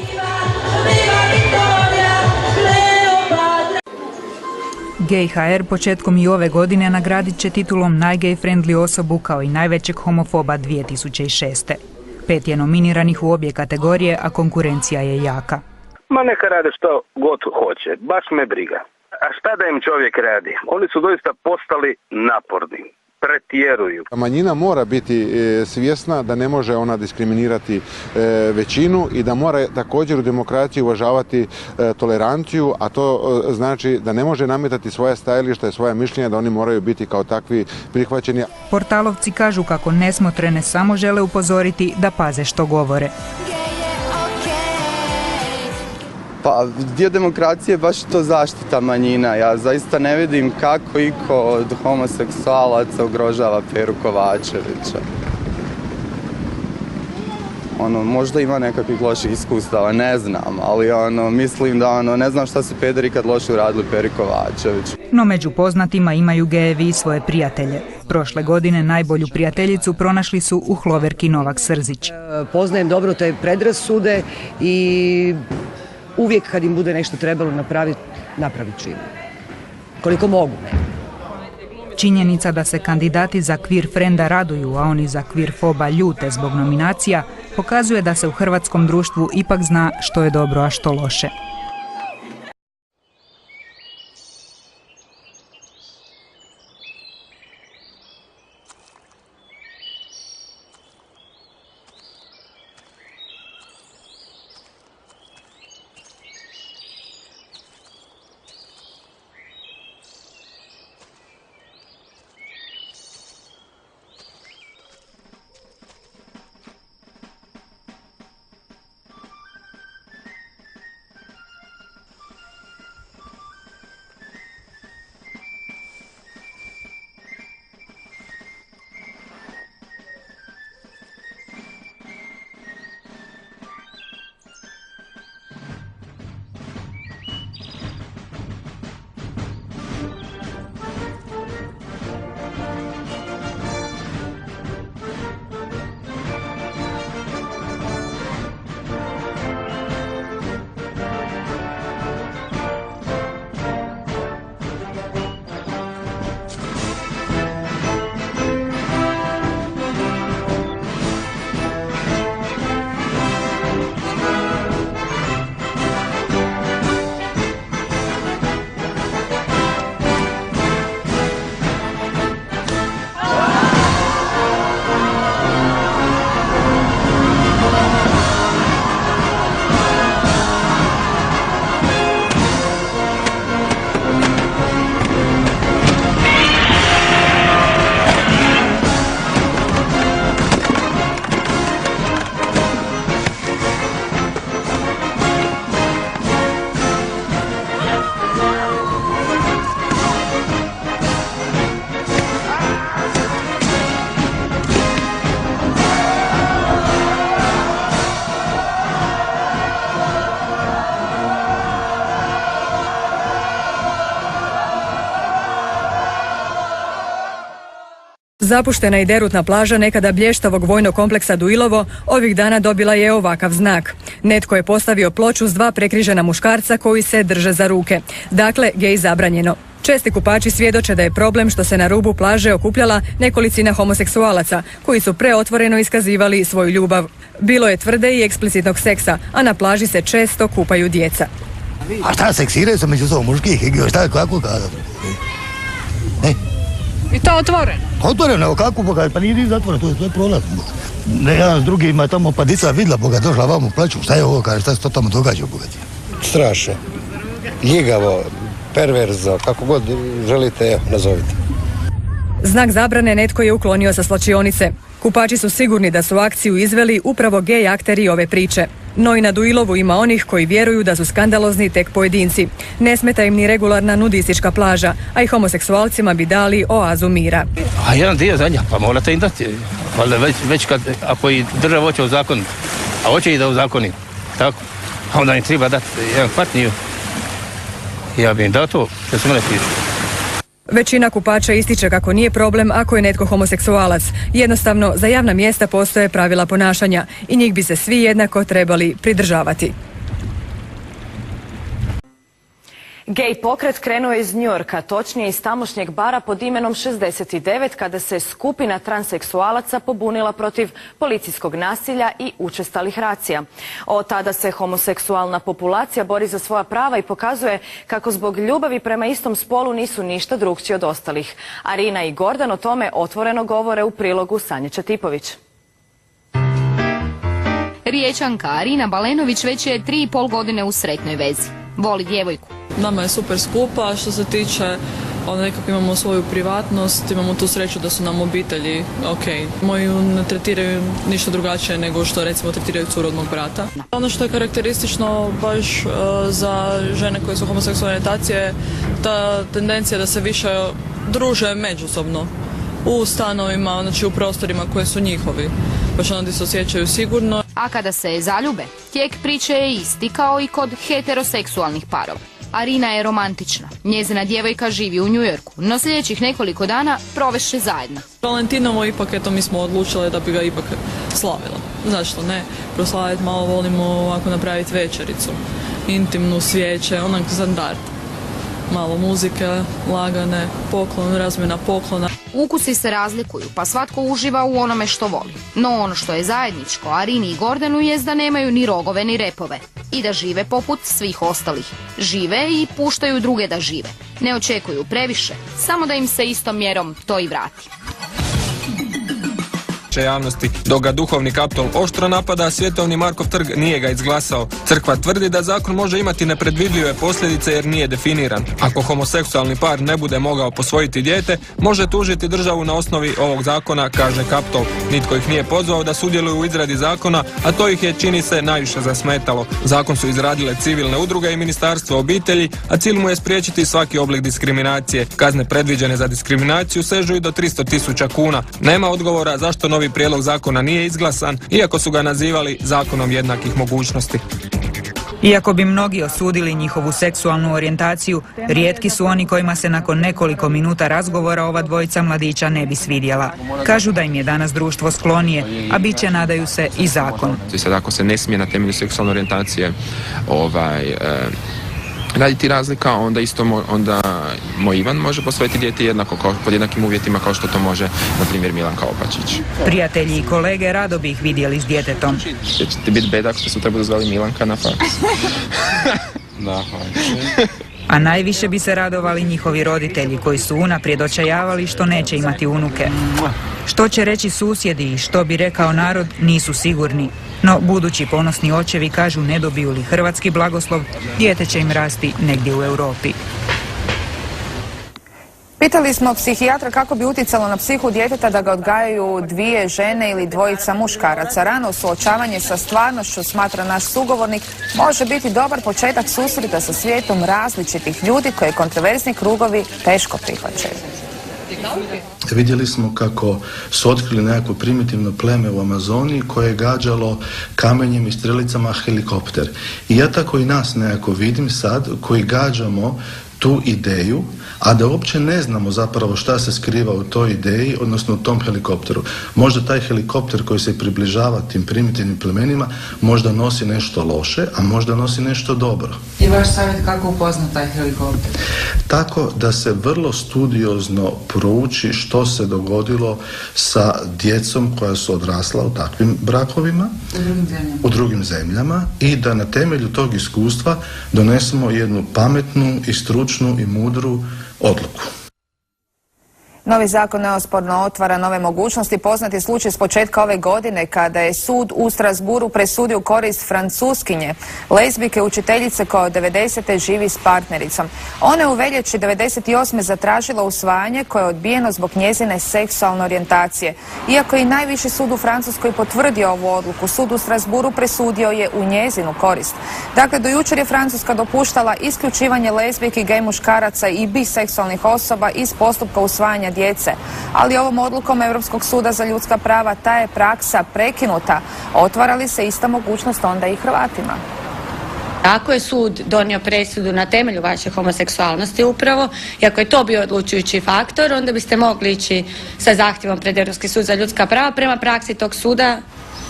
GayHR početkom i ove godine nagradit će titulom najgay-friendly osobu kao i najvećeg homofoba 2006. 5 je nominiranih u obje kategorije, a konkurencija je jaka. Ma neka rade što god hoće, baš me briga. A šta da im čovjek radi? Oni su doista postali naporni, pretjeruju. Manjina mora biti svjesna da ne može ona diskriminirati većinu i da mora također u demokraciji uvažavati toleranciju, a to znači da ne može nametati svoje stajališta i svoje mišljenja, da oni moraju biti kao takvi prihvaćeni. Portalovci kažu kako nesmotrene samo žele upozoriti da paze što govore. Pa dio demokracije je baš to zaštita manjina. Ja zaista ne vidim kako iko od homoseksualaca ugrožava Peru Kovačevića. Možda ima nekakvih loših iskustava, ne znam, ali mislim da ne znam šta su pederi kad loše uradili Peri Kovačević. No među poznatima imaju gejevi svoje prijatelje. Prošle godine najbolju prijateljicu pronašli su u Hloverki Novak Srzić. Poznajem dobro te predrasude i uvijek kad im bude nešto trebalo napraviti, napravit ću im. Koliko mogu. Činjenica da se kandidati za queer frenda raduju, a oni za queer foba ljute zbog nominacija, pokazuje da se u hrvatskom društvu ipak zna što je dobro, a što loše. Zapuštena i derutna plaža nekada blještavog vojnog kompleksa Duilovo ovih dana dobila je ovakav znak. Netko je postavio ploču s 2 prekrižena muškarca koji se drže za ruke. Dakle, gej zabranjeno. Česti kupači svjedoče da je problem što se na rubu plaže okupljala nekolicina homoseksualaca koji su preotvoreno iskazivali svoju ljubav. Bilo je tvrde i eksplicitnog seksa, a na plaži se često kupaju djeca. A šta, seksiraju se među sobom muških? Šta, kako kazati? I to otvoreno? Otvoreno, evo kako, pa nije zatvoreno, to je prolaz. Jedan s drugima tamo pa dica vidla, boga, došla vamo plaću, šta je ovo, kaže, šta se to tamo događa, boga ti? Strašno, ljigavo, perverzo, kako god želite, nazovite. Znak zabrane netko je uklonio sa svlačionice. Kupači su sigurni da su akciju izveli upravo gej akteri ove priče. No i na Duilovu ima onih koji vjeruju da su skandalozni tek pojedinci. Ne smeta im ni regularna nudistička plaža, a i homoseksualcima bi dali oazu mira. A jedan dio zadnja, pa morate im dati. Već kad, ako i država hoće u zakon, a hoće i da u zakoni, tako, a onda im treba dati jedan kvartniju. Ja bi im dao to, što se mene piše. Većina kupača ističe kako nije problem ako je netko homoseksualac. Jednostavno, za javna mjesta postoje pravila ponašanja i njih bi se svi jednako trebali pridržavati. Gej pokret krenuo je iz Njujorka, točnije iz tamošnjeg bara pod imenom 69, kada se skupina transseksualaca pobunila protiv policijskog nasilja i učestalih racija. Od tada se homoseksualna populacija bori za svoja prava i pokazuje kako zbog ljubavi prema istom spolu nisu ništa drukčiji od ostalih. Arina i Gordan o tome otvoreno govore u prilogu Sanje Četipović. Riječanka Arina Balenović već je 3,5 godine u sretnoj vezi. Voli djevojku. Nama je super skupa, što se tiče, nekako imamo svoju privatnost, imamo tu sreću da su nam obitelji ok. Moji ne tretiraju ništa drugačije nego što recimo tretiraju curodnog brata. Ono što je karakteristično baš za žene koje su homoseksualne orijentacije je ta tendencija da se više druže međusobno u stanovima, znači u prostorima koje su njihovi. Baš onda se osjećaju sigurno. A kada se zaljube, tijek priče je isti kao i kod heteroseksualnih parova. Arina je romantična. Njezina djevojka živi u Njujorku, no sljedećih nekoliko dana provešće zajedno. Valentinovo ipak, eto, mi smo odlučili da bi ga ipak slavila. Zašto ne? Proslaviti malo, volimo ovako napraviti večericu. Intimnu, svijeće, onak standard. Malo muzike, lagane, poklon, razmjena poklona. Ukusi se razlikuju, pa svatko uživa u onome što voli. No ono što je zajedničko Arini i Gordanu jest da nemaju ni rogove ni repove. I da žive poput svih ostalih. Žive i puštaju druge da žive. Ne očekuju previše, samo da im se istom mjerom to i vrati. Javnosti. Dok ga duhovni Kaptol oštro napada, Svjetovni Markov trg nije ga izglasao. Crkva tvrdi da zakon može imati nepredvidljive posljedice jer nije definiran. Ako homoseksualni par ne bude mogao posvojiti dijete, može tužiti državu na osnovi ovog zakona, kaže Kaptol. Nitko ih nije pozvao da sudjeluju u izradi zakona, a to ih je, čini se, najviše zasmetalo. Zakon su izradile civilne udruge i Ministarstvo obitelji, a cilj mu je spriječiti svaki oblik diskriminacije. Kazne predviđene za diskriminaciju sežu i do 300.000 kuna. Nema odgovora zašto novi prijedlog zakona nije izglasan, iako su ga nazivali zakonom jednakih mogućnosti. Iako bi mnogi osudili njihovu seksualnu orijentaciju, rijetki su oni kojima se nakon nekoliko minuta razgovora ova dvojica mladića ne bi svidjela. Kažu da im je danas društvo sklonije, a bit će, nadaju se, i zakon. Sad ako se ne smije na temelju seksualne orijentacije raditi razlika, onda isto onda moj Ivan može posvojiti dijete jednako pod jednakim uvjetima kao što to može, na primjer, Milanka Opačić. Prijatelji i kolege rado bi ih vidjeli s djetetom. Ćete biti bedak što su te budu zvali Milanka na faks. Da, A najviše bi se radovali njihovi roditelji koji su unaprijed očajavali što neće imati unuke. Što će reći susjedi i što bi rekao narod nisu sigurni. No budući ponosni očevi kažu ne dobiju li hrvatski blagoslov, dijete će im rasti negdje u Europi. Pitali smo psihijatra kako bi utjecalo na psihu djeteta da ga odgajaju dvije žene ili dvojica muškaraca. Rano suočavanje sa stvarnošću, smatra naš sugovornik, može biti dobar početak susreta sa svijetom različitih ljudi koje kontroverzni krugovi teško prihvaćaju. Vidjeli smo kako su otkrili nekako primitivno pleme u Amazoniji koje je gađalo kamenjem i strelicama helikopter. I ja tako i nas nekako vidim sad koji gađamo tu ideju, a da uopće ne znamo zapravo šta se skriva u toj ideji, odnosno u tom helikopteru. Možda taj helikopter koji se približava tim primitivnim plemenima možda nosi nešto loše, a možda nosi nešto dobro. I vaš savjet kako upoznati taj helikopter? Tako da se vrlo studiozno prouči što se dogodilo sa djecom koja su odrasla u takvim brakovima, u drugim zemljama, i da na temelju tog iskustva donesemo jednu pametnu i stručnu i mudru odluku. Novi zakon neosporno otvara nove mogućnosti. Poznati slučaj s početka ove godine kada je sud u Strasburu presudio u korist Francuskinje, lezbijke učiteljice koja od 90. živi s partnericom. Ona je u veljači 98. zatražila usvajanje koje je odbijeno zbog njezine seksualne orijentacije. Iako je i najviši sud u Francuskoj potvrdio ovu odluku, sud u Strasburu presudio je u njezinu korist. Dakle, do jučer je Francuska dopuštala isključivanje lezbijki, gej muškaraca i biseksualnih osoba iz postupka usvajanja djece. Ali ovom odlukom Europskog suda za ljudska prava ta je praksa prekinuta. Otvara li se ista mogućnost onda i Hrvatima? Ako je sud donio presudu na temelju vaše homoseksualnosti upravo, i ako je to bio odlučujući faktor, onda biste mogli ići sa zahtjevom pred Europski sud za ljudska prava prema praksi tog suda.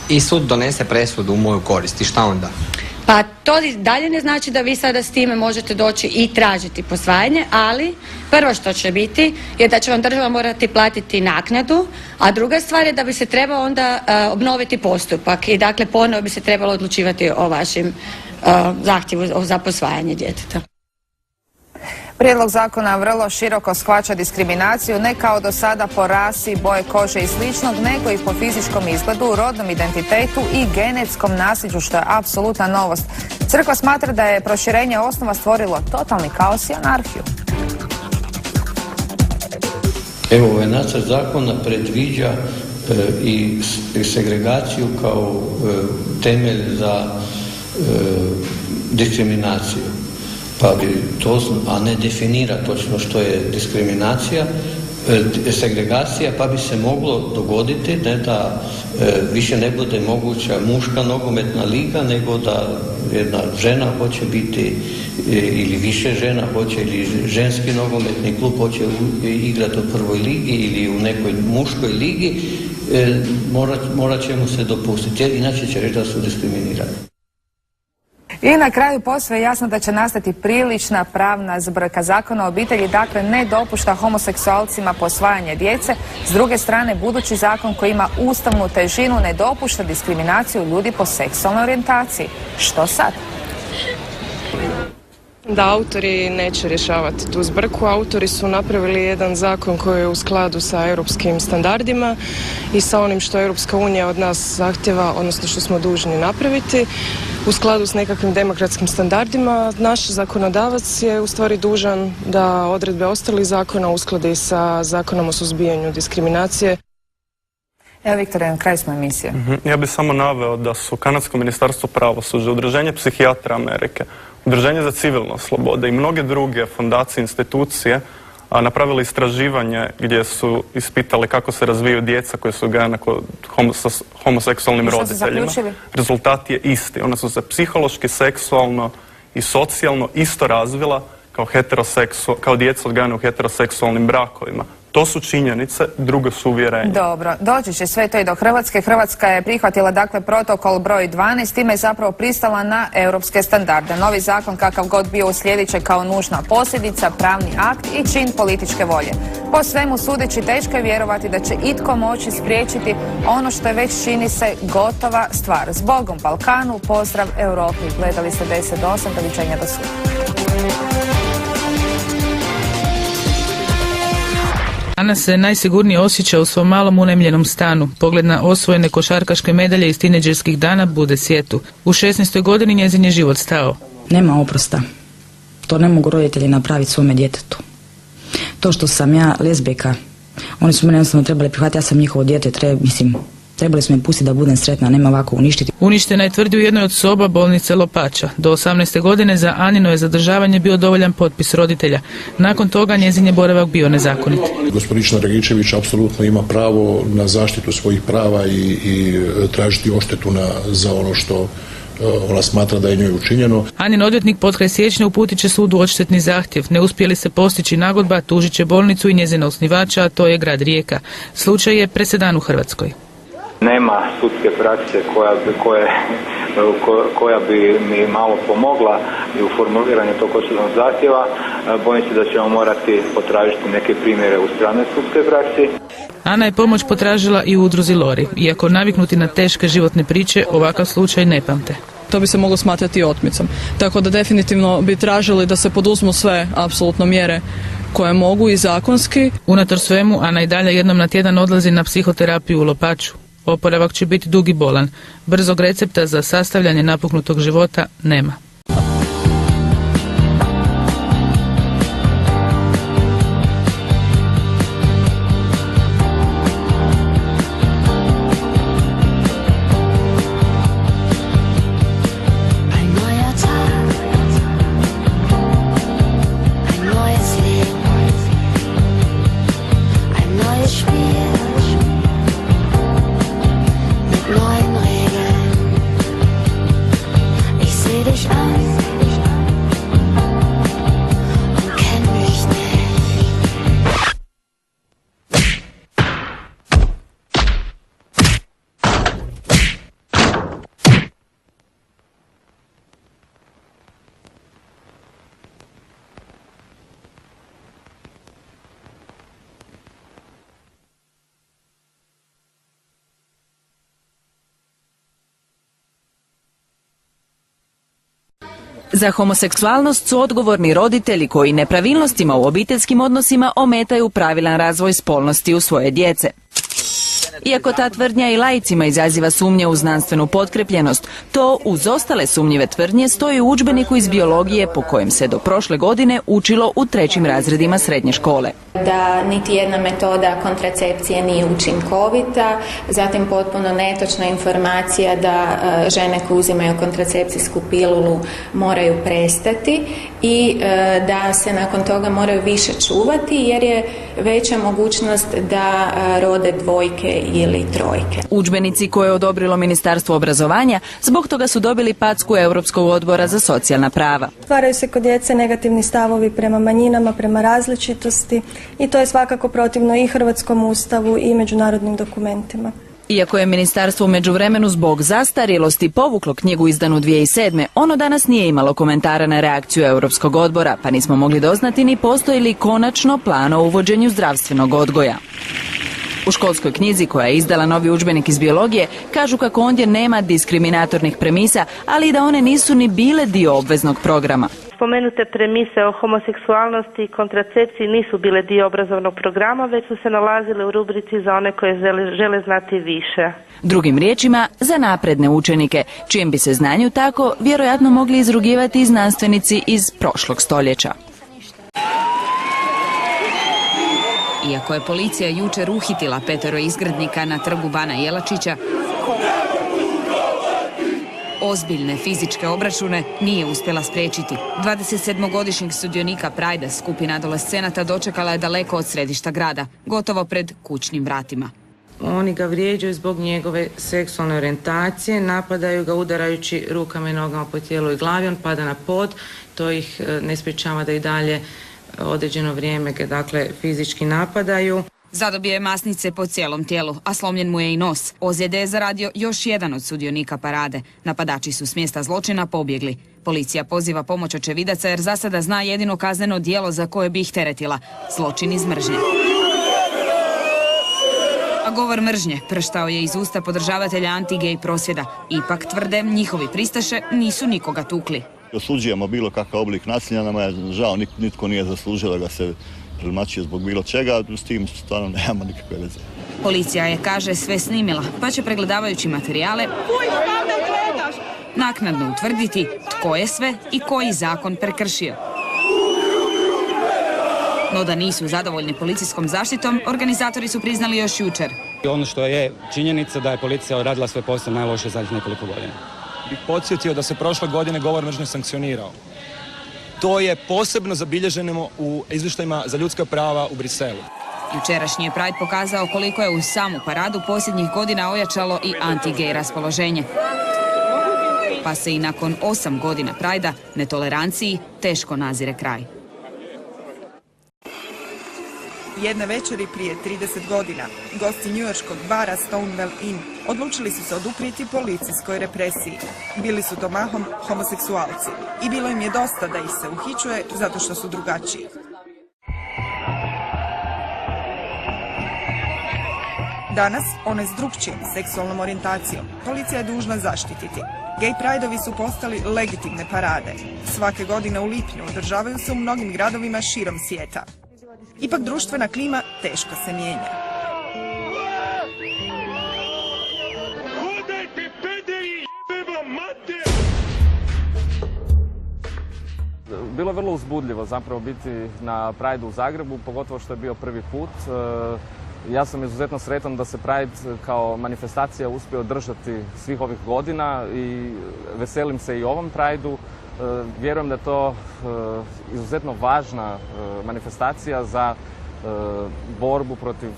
I sud donese presudu u moju korist i šta onda? Pa to dalje ne znači da vi sada s time možete doći i tražiti posvajanje, ali prvo što će biti je da će vam država morati platiti naknadu, a druga stvar je da bi se trebao onda obnoviti postupak i dakle ponovo bi se trebalo odlučivati o vašim zahtjevu za posvajanje djeteta. Prijedlog zakona vrlo široko shvaća diskriminaciju, ne kao do sada po rasi, boje kože i sličnog, nego i po fizičkom izgledu, rodnom identitetu i genetskom nasljeđu, što je apsolutna novost. Crkva smatra da je proširenje osnova stvorilo totalni kaos i anarhiju. Evo, ovaj nacrt zakona predviđa i segregaciju kao temelj za diskriminaciju. Pa bi to, a ne definira točno što je diskriminacija, segregacija, pa bi se moglo dogoditi da više ne bude moguća muška nogometna liga, nego da jedna žena hoće biti ili više žena hoće, ili ženski nogometni klub hoće igrati u prvoj ligi ili u nekoj muškoj ligi, morat će mu se dopustiti, jer inače će reći da su diskriminirani. I na kraju posve je jasno da će nastati prilična pravna zbrka. Zakon o obitelji dakle ne dopušta homoseksualcima posvajanje djece. S druge strane, budući zakon koji ima ustavnu težinu ne dopušta diskriminaciju ljudi po seksualnoj orijentaciji. Što sad? Da, autori neće rješavati tu zbrku. Autori su napravili jedan zakon koji je u skladu sa europskim standardima i sa onim što Europska unija od nas zahtjeva, odnosno što smo dužni napraviti. U skladu s nekakvim demokratskim standardima, naš zakonodavac je u stvari dužan da odredbe ostalih zakona uskladi sa zakonom o suzbijanju diskriminacije. Evo, Viktore, na kraju smo emisije. Ja bih samo naveo da su Kanadsko ministarstvo pravosuđa, Udruženje psihijatra Amerike, Udruženje za civilne slobode i mnoge druge fondacije, institucije napravili istraživanje gdje su ispitali kako se razvijaju djeca koje su odgajana sa homoseksualnim roditeljima. Rezultat je isti. Ona su se psihološki, seksualno i socijalno isto razvila kao djeca odgajana u heteroseksualnim brakovima. To su činjenice, drugo su uvjerenja. Dobro, doći će sve to i do Hrvatske. Hrvatska je prihvatila dakle protokol broj 12, time je zapravo pristala na europske standarde. Novi zakon, kakav god bio, uslijedit će kao nužna posljedica, pravni akt i čin političke volje. Po svemu sudeći, teško je vjerovati da će itko moći spriječiti ono što je već, čini se, gotova stvar. Zbogom Balkanu, pozdrav Europi. Gledali ste 10:08, doviđenja do sutra. Ana se najsigurnije osjeća u svom malom unemljenom stanu. Pogled na osvojene košarkaške medalje iz tineđerskih dana bude svijetu. U 16. godini njezin je život stao. Nema oprosta. To ne mogu roditelji napraviti svome djetetu. To što sam ja lezbijka, oni su mene jednostavno trebali prihvatiti, ja sam njihovo dijete, trebali su me pustiti da budem sretna, nema ovako uništiti. Uništena je, tvrdi u jednoj od soba bolnice Lopača. Do 18. godine za Anino je zadržavanje bio dovoljan potpis roditelja. Nakon toga njezin je boravak bio nezakonit. Gospodin Dragičević apsolutno ima pravo na zaštitu svojih prava i tražiti odštetu za ono što ona smatra da je njoj učinjeno. Anin odvjetnik potkraj siječnja uputit će sudu odštetni zahtjev. Ne uspije li se postići nagodba, tužit će bolnicu i njezina osnivača, a to je grad Rijeka. Slučaj je presedan u Hrvatskoj. Nema sudske prakse koja bi mi malo pomogla i u formuliranju tog odštetnog zahtjeva. Bojim se da ćemo morati potražiti neke primjere u strane sudske praksi. Ana je pomoć potražila i u udruzi Lori. Iako naviknuti na teške životne priče, ovakav slučaj ne pamte. To bi se moglo smatrati otmicom. Tako da definitivno bi tražili da se poduzmu sve apsolutno mjere koje mogu i zakonski. Unatoč svemu, Ana i dalje jednom na tjedan odlazi na psihoterapiju u Lopaču. Oporavak će biti dug i bolan. Brzog recepta za sastavljanje napuhnutog života nema. Za homoseksualnost su odgovorni roditelji koji nepravilnostima u obiteljskim odnosima ometaju pravilan razvoj spolnosti u svoje djece. Iako ta tvrdnja i laicima izaziva sumnje u znanstvenu potkrepljenost, to uz ostale sumnjive tvrdnje stoji u udžbeniku iz biologije po kojem se do prošle godine učilo u 3. razredima srednje škole. Da niti jedna metoda kontracepcije nije učinkovita, zatim potpuno netočna informacija da žene koje uzimaju kontracepcijsku pilulu moraju prestati i da se nakon toga moraju više čuvati jer je veća mogućnost da rode dvojke ili trojke. Udžbenici koje je odobrilo Ministarstvo obrazovanja zbog toga su dobili packu Europskog odbora za socijalna prava. Stvaraju se kod djece negativni stavovi prema manjinama, prema različitosti i to je svakako protivno i Hrvatskom ustavu i međunarodnim dokumentima. Iako je ministarstvo u međuvremenu zbog zastarjelosti povuklo knjigu izdanu 2007. ono danas nije imalo komentara na reakciju Europskog odbora, pa nismo mogli doznati ni postoji li konačno plan o uvođenju zdravstvenog odgoja. U školskoj knjizi koja je izdala novi udžbenik iz biologije kažu kako ondje nema diskriminatornih premisa, ali i da one nisu ni bile dio obveznog programa. Spomenute premise o homoseksualnosti i kontracepciji nisu bile dio obrazovnog programa, već su se nalazile u rubrici za one koje žele znati više. Drugim riječima, za napredne učenike, čijem bi se znanju tako vjerojatno mogli izrugivati i znanstvenici iz prošlog stoljeća. Iako je policija jučer uhitila 5 izgrednika na trgu Bana Jelačića, ozbiljne fizičke obračune nije uspjela spriječiti. 27-godišnjeg sudionika Prajda skupina adolescenata dočekala je daleko od središta grada, gotovo pred kućnim vratima. Oni ga vrijeđaju zbog njegove seksualne orijentacije, napadaju ga udarajući rukama i nogama po tijelu i glavi, on pada na pod, to ih ne sprječava da i dalje određeno vrijeme dakle fizički napadaju. Zadobio je masnice po cijelom tijelu, a slomljen mu je i nos. Ozljede je zaradio još jedan od sudionika parade. Napadači su s mjesta zločina pobjegli. Policija poziva pomoć očevidaca jer za sada zna jedino kazneno djelo za koje bi ih teretila. Zločin iz mržnje. A govor mržnje prštao je iz usta podržavatelja anti-gej prosvjeda. Ipak tvrde, njihovi pristaše nisu nikoga tukli. Osuđujemo bilo kakav oblik nasilja, nama je žao, nitko nije zaslužio da ga se premačio zbog bilo čega, s tim stvarno nemamo nikakve veze. Policija je, kaže, sve snimila, pa će pregledavajući materijale naknadno utvrditi tko je sve i koji zakon prekršio. No da nisu zadovoljni policijskom zaštitom, organizatori su priznali još jučer. Ono što je činjenica da je policija radila svoj posao najlošije zadnjih nekoliko godina. Bih podsjetio da se prošle godine govor mržnje sankcionirao. To je posebno zabilježeno u izvještajima za ljudska prava u Briselu. Jučerašnji je Pride pokazao koliko je u samu paradu posljednjih godina ojačalo i anti-gej raspoloženje. Pa se i nakon 8 godina Prajda netoleranciji teško nazire kraj. Jedne večeri prije 30 godina, gosti njujorškog bara Stonewall Inn odlučili su se oduprijeti policijskoj represiji. Bili su to mahom homoseksualci i bilo im je dosta da ih se uhićuje zato što su drugačiji. Danas, one s drukčijom seksualnom orijentacijom, policija je dužna zaštititi. Gay Prideovi su postali legitimne parade. Svake godine u lipnju održavaju se u mnogim gradovima širom svijeta. Ipak društvena klima teško se mijenja. Bilo je vrlo uzbudljivo zapravo biti na Prideu u Zagrebu, pogotovo što je bio prvi put. Ja sam izuzetno sretan da se Pride kao manifestacija uspio održati svih ovih godina i veselim se i ovom Prideu. Vjerujem da je to izuzetno važna manifestacija za borbu protiv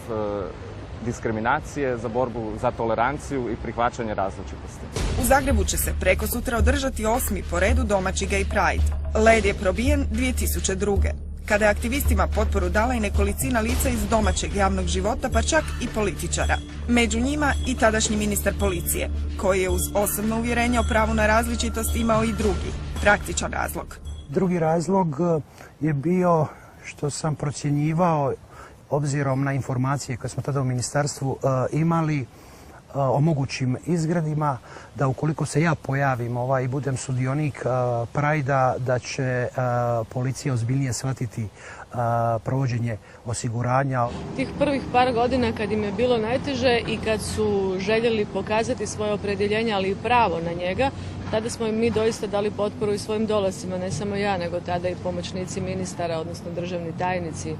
diskriminacije, za borbu za toleranciju i prihvaćanje različitosti. U Zagrebu će se prekosutra održati 8. po redu domaći Gay Pride. Led je probijen 2002. kada je aktivistima potporu dala i nekolicina lica iz domaćeg javnog života, pa čak i političara. Među njima i tadašnji ministar policije, koji je uz osobno uvjerenje o pravu na različitost imao i drugi, praktičan razlog. Drugi razlog je bio što sam procjenjivao, obzirom na informacije koje smo tada u ministarstvu imali o mogućim izgredima, da ukoliko se ja pojavim i budem sudionik Prajda, da će policija ozbiljnije shvatiti provođenje osiguranja. Tih prvih par godina kad im je bilo najteže i kad su željeli pokazati svoje opredjeljenje, ali i pravo na njega, tada smo im mi doista dali potporu i svojim dolascima, ne samo ja, nego tada i pomoćnici ministara, odnosno državni tajnici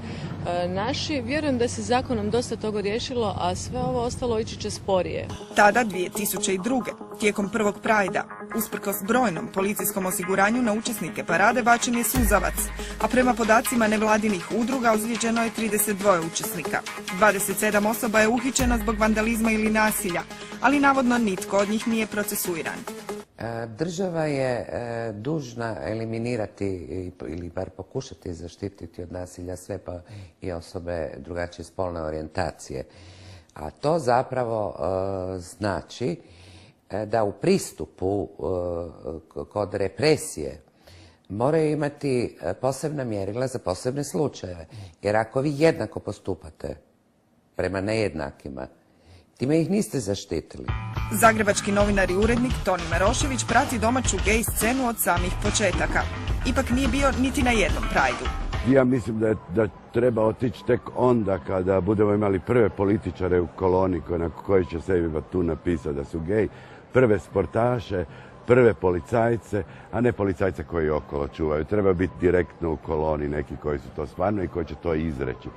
naši. Vjerujem da se zakonom dosta toga riješilo, a sve ovo ostalo ići će sporije. Tada, 2002. tijekom prvog Prajda, usprkos brojnom policijskom osiguranju na učesnike parade bačen je suzavac, a prema podacima nevladinih udruga ozlijeđeno je 32 učesnika. 27 osoba je uhićeno zbog vandalizma ili nasilja, ali navodno nitko od njih nije procesuiran. Država je dužna eliminirati ili bar pokušati zaštititi od nasilja sve pa i osobe drugačije spolne orijentacije. A to zapravo znači da u pristupu kod represije moraju imati posebna mjerila za posebne slučajeve. Jer ako vi jednako postupate prema nejednakima, time ih niste zaštitili. Zagrebački novinar i urednik Toni Marošević prati domaću gej scenu od samih početaka. Ipak nije bio niti na jednom Prideu. Ja mislim da treba otići tek onda kada budemo imali prve političare u koloni koji će sebi tu napisati da su gej, prve sportaše, prve policajce, a ne policajce koji okolo čuvaju. Treba biti direktno u koloni neki koji su to stvarno i koji će to izreći.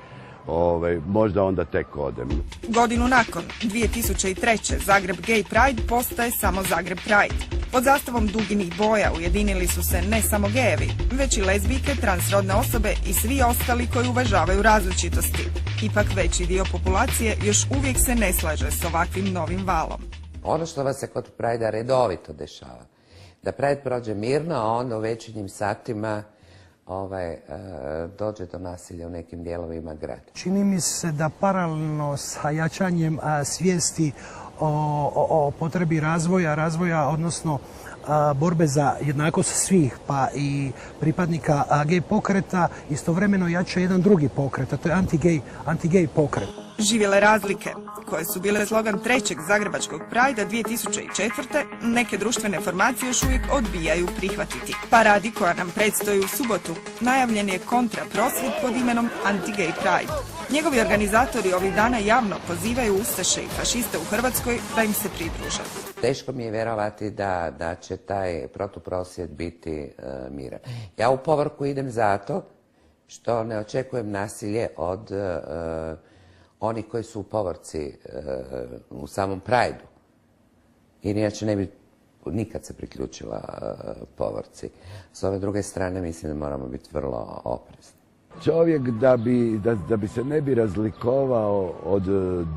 Možda onda tek odem. Godinu nakon, 2003. Zagreb Gay Pride postaje samo Zagreb Pride. Pod zastavom duginih boja ujedinili su se ne samo gejevi, već i lezbijke, transrodne osobe i svi ostali koji uvažavaju različitosti. Ipak veći dio populacije još uvijek se ne slaže s ovakvim novim valom. Ono što vas se kod Pridea redovito dešava, da Pride prođe mirno, a onda u večernjim satima dođe do nasilja u nekim dijelovima grada. Čini mi se da paralelno sa jačanjem svijesti o potrebi razvoja, odnosno borbe za jednakost svih, pa i pripadnika gej pokreta, istovremeno jača jedan drugi pokret, a to je anti-gej pokret. Živjele razlike, koje su bile slogan trećeg Zagrebačkog Pridea 2004. neke društvene formacije još uvijek odbijaju prihvatiti. Paradi koja nam predstoji u subotu najavljen je kontra prosvjed pod imenom Anti-Gay Pride. Njegovi organizatori ovih dana javno pozivaju ustaše i fašiste u Hrvatskoj da im se pridruže. Teško mi je vjerovati da će taj protuprosvjed biti miran. Ja u povorku idem zato što ne očekujem nasilje od oni koji su u povorci u samom Prideu. Jer inače ne bi nikad se priključila povorci. S ove druge strane mislim da moramo biti vrlo oprezni. Čovjek da bi se ne bi razlikovao od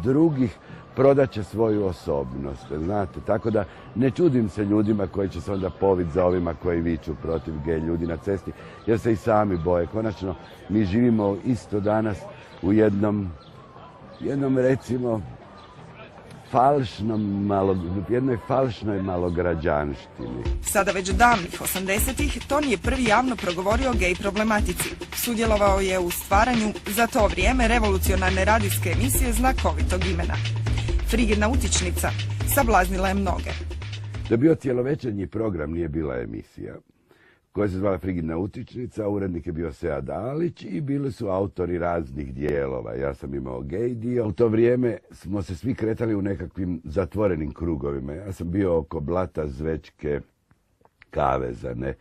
drugih, prodat će svoju osobnost, znate. Tako da ne čudim se ljudima koji će se onda poviti za ovima koji viču protiv gej ljudi na cesti, jer se i sami boje. Konačno, mi živimo isto danas u jednom recimo jednoj falšnoj malograđanštini. Sada već davnih 80-ih Toni je prvi javno progovorio o gej problematici. Sudjelovao je u stvaranju za to vrijeme revolucionarne radijske emisije znakovitog imena. Frigidna utičnica sablaznila je mnoge. To je bio cjelovečernji program, nije bila emisija, koja se zvala Frigidna utičnica, urednik je bio Sead Alić i bili su autori raznih dijelova. Ja sam imao gej dio. U to vrijeme smo se svi kretali u nekakvim zatvorenim krugovima. Ja sam bio oko Blata, Zvečke, Kaveza, ne.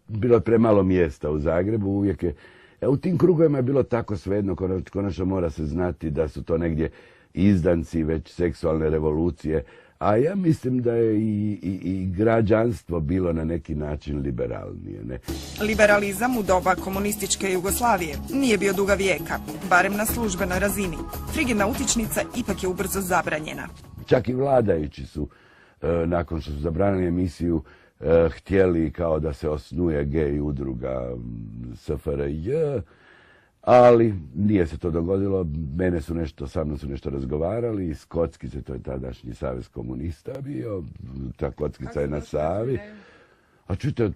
Bilo je premalo mjesta u Zagrebu, uvijek je. U tim krugovima je bilo tako svejedno, konačno mora se znati da su to negdje izdanci već seksualne revolucije, a ja mislim da je i građanstvo bilo na neki način liberalnije. Ne? Liberalizam u doba komunističke Jugoslavije nije bio duga vijeka, barem na službenoj razini. Frigidna utičnica ipak je ubrzo zabranjena. Čak i vladajući su, nakon što su zabranili emisiju, htjeli kao da se osnuje gej udruga SFRJ, ali nije se to dogodilo. Sa mnom su nešto razgovarali, iz Kockice, to je tadašnji savez komunista bio, ta Kockica je na Savi. A čujte,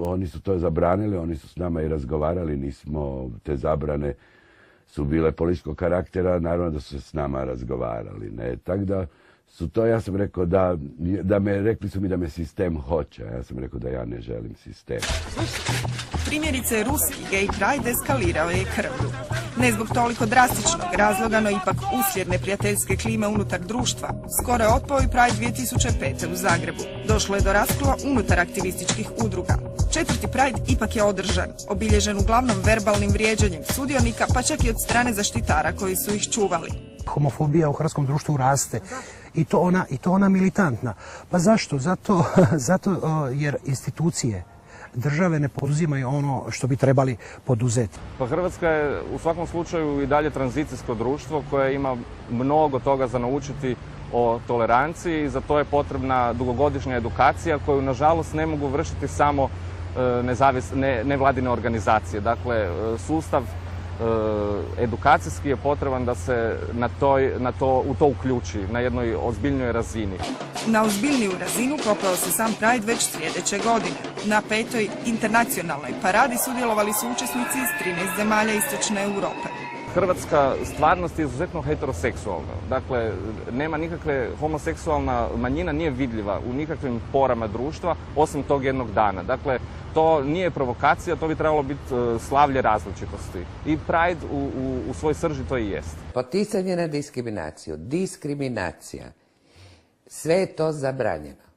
oni su to zabranili, oni su s nama i razgovarali, nismo, te zabrane su bile političkog karaktera, naravno da su se s nama razgovarali, ne, tako da su to, ja sam rekao rekli su mi da me sistem hoće, a ja sam rekao da ja ne želim sistem. Primjerice, ruski gay pride eskalirao je krvlju. Ne zbog toliko drastičnog razloga, no ipak uslijed neprijateljske klime unutar društva. Skoro je otpao i Pride 2005. u Zagrebu. Došlo je do raskloa unutar aktivističkih udruga. 4. Pride ipak je održan, obilježen uglavnom verbalnim vrijeđanjem sudionika, pa čak i od strane zaštitara koji su ih čuvali. Homofobija u hrvatskom društvu raste i to ona militantna. Pa zašto? Zato jer institucije države ne poduzimaju ono što bi trebali poduzeti. Pa Hrvatska je u svakom slučaju i dalje tranzicijsko društvo koje ima mnogo toga za naučiti o toleranciji i za to je potrebna dugogodišnja edukacija koju nažalost ne mogu vršiti samo nevladine organizacije. Dakle, sustav edukacijski je potreban da se u to uključi na jednoj ozbiljnoj razini. Na ozbiljniju razinu popeo se sam Pride već sljedeće godine. Na 5. internacionalnoj paradi sudjelovali su učesnici iz 13 zemalja istočne Europe. Hrvatska stvarnost je izuzetno heteroseksualna. Dakle, nema nikakve, homoseksualna manjina nije vidljiva u nikakvim porama društva, osim tog jednog dana. Dakle, to nije provokacija, to bi trebalo biti slavlje različitosti. I Pride u svoj srži to i jest. Poticanje na diskriminaciju, diskriminacija, sve je to zabranjeno.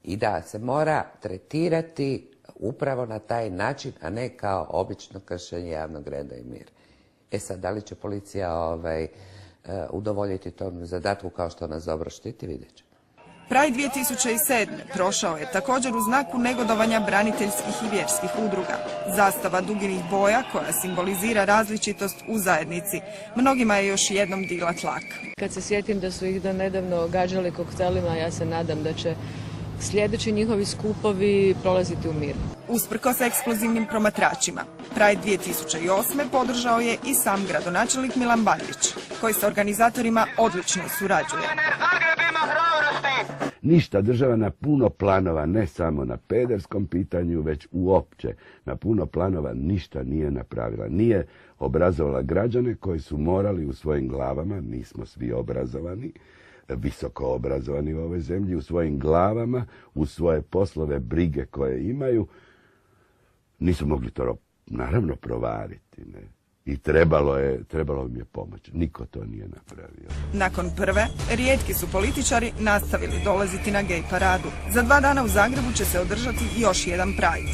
I da se mora tretirati upravo na taj način, a ne kao obično kršenje javnog reda i mira. Sad, da li će policija udovoljiti tom zadatku kao što nas dobro štiti, vidjet ćemo. Pride 2007. prošao je također u znaku negodovanja braniteljskih i vjerskih udruga. Zastava duginih boja koja simbolizira različitost u zajednici. Mnogima je još jednom digla tlak. Kad se sjetim da su ih nedavno gađali koktelima, ja se nadam da će sljedeći njihovi skupovi prolaziti u mir. Usprkos eksplozivnim promatračima, Pride 2008. podržao je i sam gradonačelnik Milan Bandić, koji sa organizatorima odlično surađuje. Ništa, država na puno planova, ne samo na pederskom pitanju, već uopće na puno planova ništa nije napravila. Nije obrazovala građane koji su morali u svojim glavama, nismo svi obrazovani, visoko obrazovani u ovoj zemlji, u svojim glavama, u svoje poslove, brige koje imaju, nisu mogli to naravno provariti, ne? I trebalo im je pomoć. Niko to nije napravio. Nakon prve, rijetki su političari nastavili dolaziti na gej paradu. Za 2 dana u Zagrebu će se održati još jedan Pride.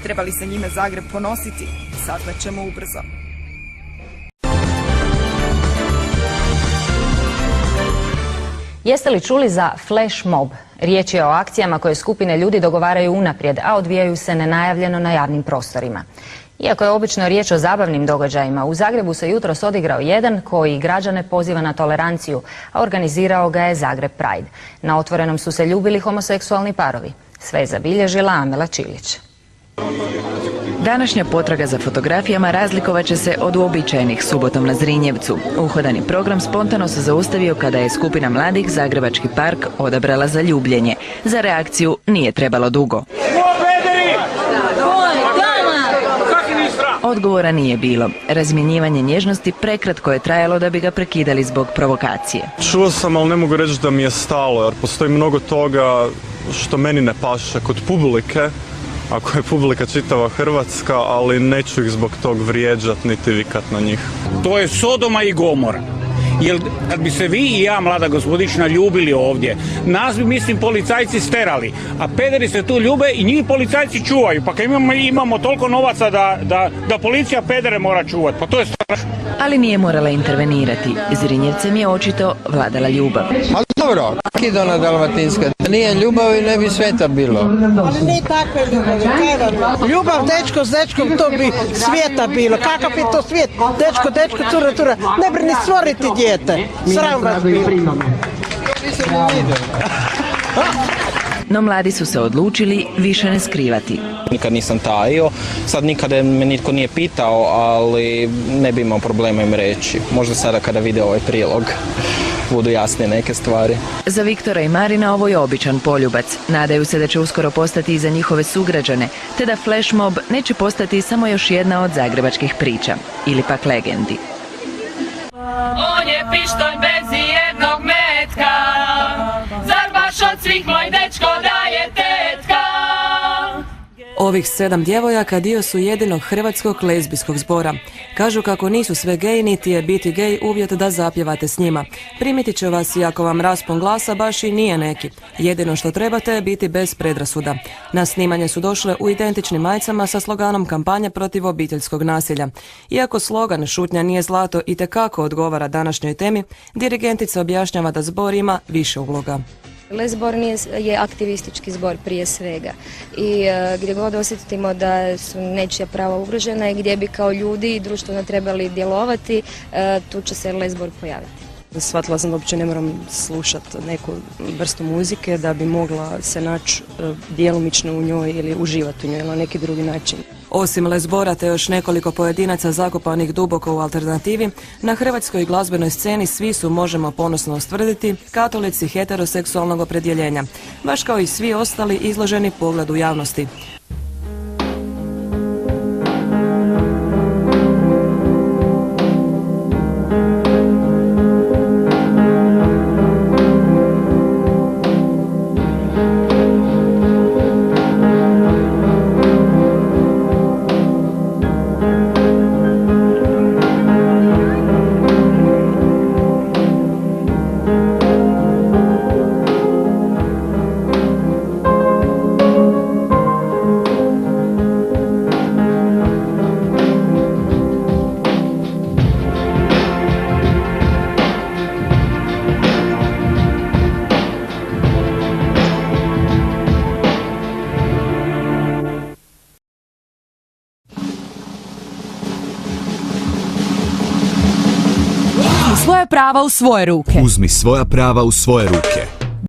Treba li se njime Zagreb ponositi? Saznaćemo ubrzo. Jeste li čuli za flash mob? Riječ je o akcijama koje skupine ljudi dogovaraju unaprijed, a odvijaju se nenajavljeno na javnim prostorima. Iako je obično riječ o zabavnim događajima, u Zagrebu se jutros odigrao jedan koji građane poziva na toleranciju, a organizirao ga je Zagreb Pride. Na otvorenom su se ljubili homoseksualni parovi. Sve je zabilježila Amela Čilić. Današnja potraga za fotografijama razlikovat će se od uobičajenih subotom na Zrinjevcu. Uhodani program spontano se zaustavio kada je skupina mladih Zagrebački park odabrala za ljubljenje. Za reakciju nije trebalo dugo. odgovora nije bilo. Razmjenjivanje nježnosti prekratko je trajalo da bi ga prekidali zbog provokacije. Čuo sam, ali ne mogu reći da mi je stalo, jer postoji mnogo toga što meni ne paše kod publike, ako je publika čitava Hrvatska, ali neću ih zbog tog vrijeđat niti vikat na njih. To je Sodoma i Gomora. Jer kad bi se vi i ja, mlada gospodična, ljubili ovdje, nas bi, mislim, policajci sterali, a pederi se tu ljube i njih policajci čuvaju. Pa kad imamo toliko novaca da policija pedere mora čuvati, pa to je strašno. Ali nije morala intervenirati. Zrinjevcem je očito vladala ljubav. Ali dobro, Kidona Dalmatinska, da nije ljubavi ne bi sveta bilo. Ali nije takve ljubavi. Ljubav dečko s dečkom, to bi svijeta bilo. Kakav je to svijet? Dečko, cura. Ne bi ni stvoriti dijete. Sram vas bilo. No mladi su se odlučili više ne skrivati. Nikad nisam tajio, sad nikada me nitko nije pitao, ali ne bi imao problema im reći. Možda sada kada vide ovaj prilog budu jasnije neke stvari. Za Viktora i Marina ovo je običan poljubac. Nadaju se da će uskoro postati i za njihove sugrađane, te da flash mob neće postati samo još jedna od zagrebačkih priča ili pak legendi. On je pištolj bez jednog metka, zar baš od svih moj dečko daje tetka. Ovih 7 djevojaka dio su jedinog hrvatskog lezbijskog zbora. Kažu kako nisu sve gej, niti je biti gej uvjet da zapjevate s njima. Primiti će vas i ako vam raspon glasa baš i nije neki. Jedino što trebate je biti bez predrasuda. Na snimanje su došle u identičnim majicama sa sloganom kampanje protiv obiteljskog nasilja. Iako slogan šutnja nije zlato itekako odgovara današnjoj temi, dirigentica objašnjava da zbor ima više uloga. Les zbor je aktivistički zbor prije svega i gdje god osjetimo da su nečija prava ugrožena i gdje bi kao ljudi i društveno trebali djelovati, tu će se Les zbor pojaviti. Shvatila sam da uopće ne moram slušati neku vrstu muzike da bi mogla se naći djelomično u njoj ili uživati u njoj na neki drugi način. Osim Les zbora te još nekoliko pojedinaca zakopanih duboko u alternativi, na hrvatskoj glazbenoj sceni svi su, možemo ponosno ustvrditi, katolici heteroseksualnog opredjeljenja, baš kao i svi ostali izloženi pogledu javnosti. Svoja prava u svoje ruke. Uzmi svoja prava u svoje ruke.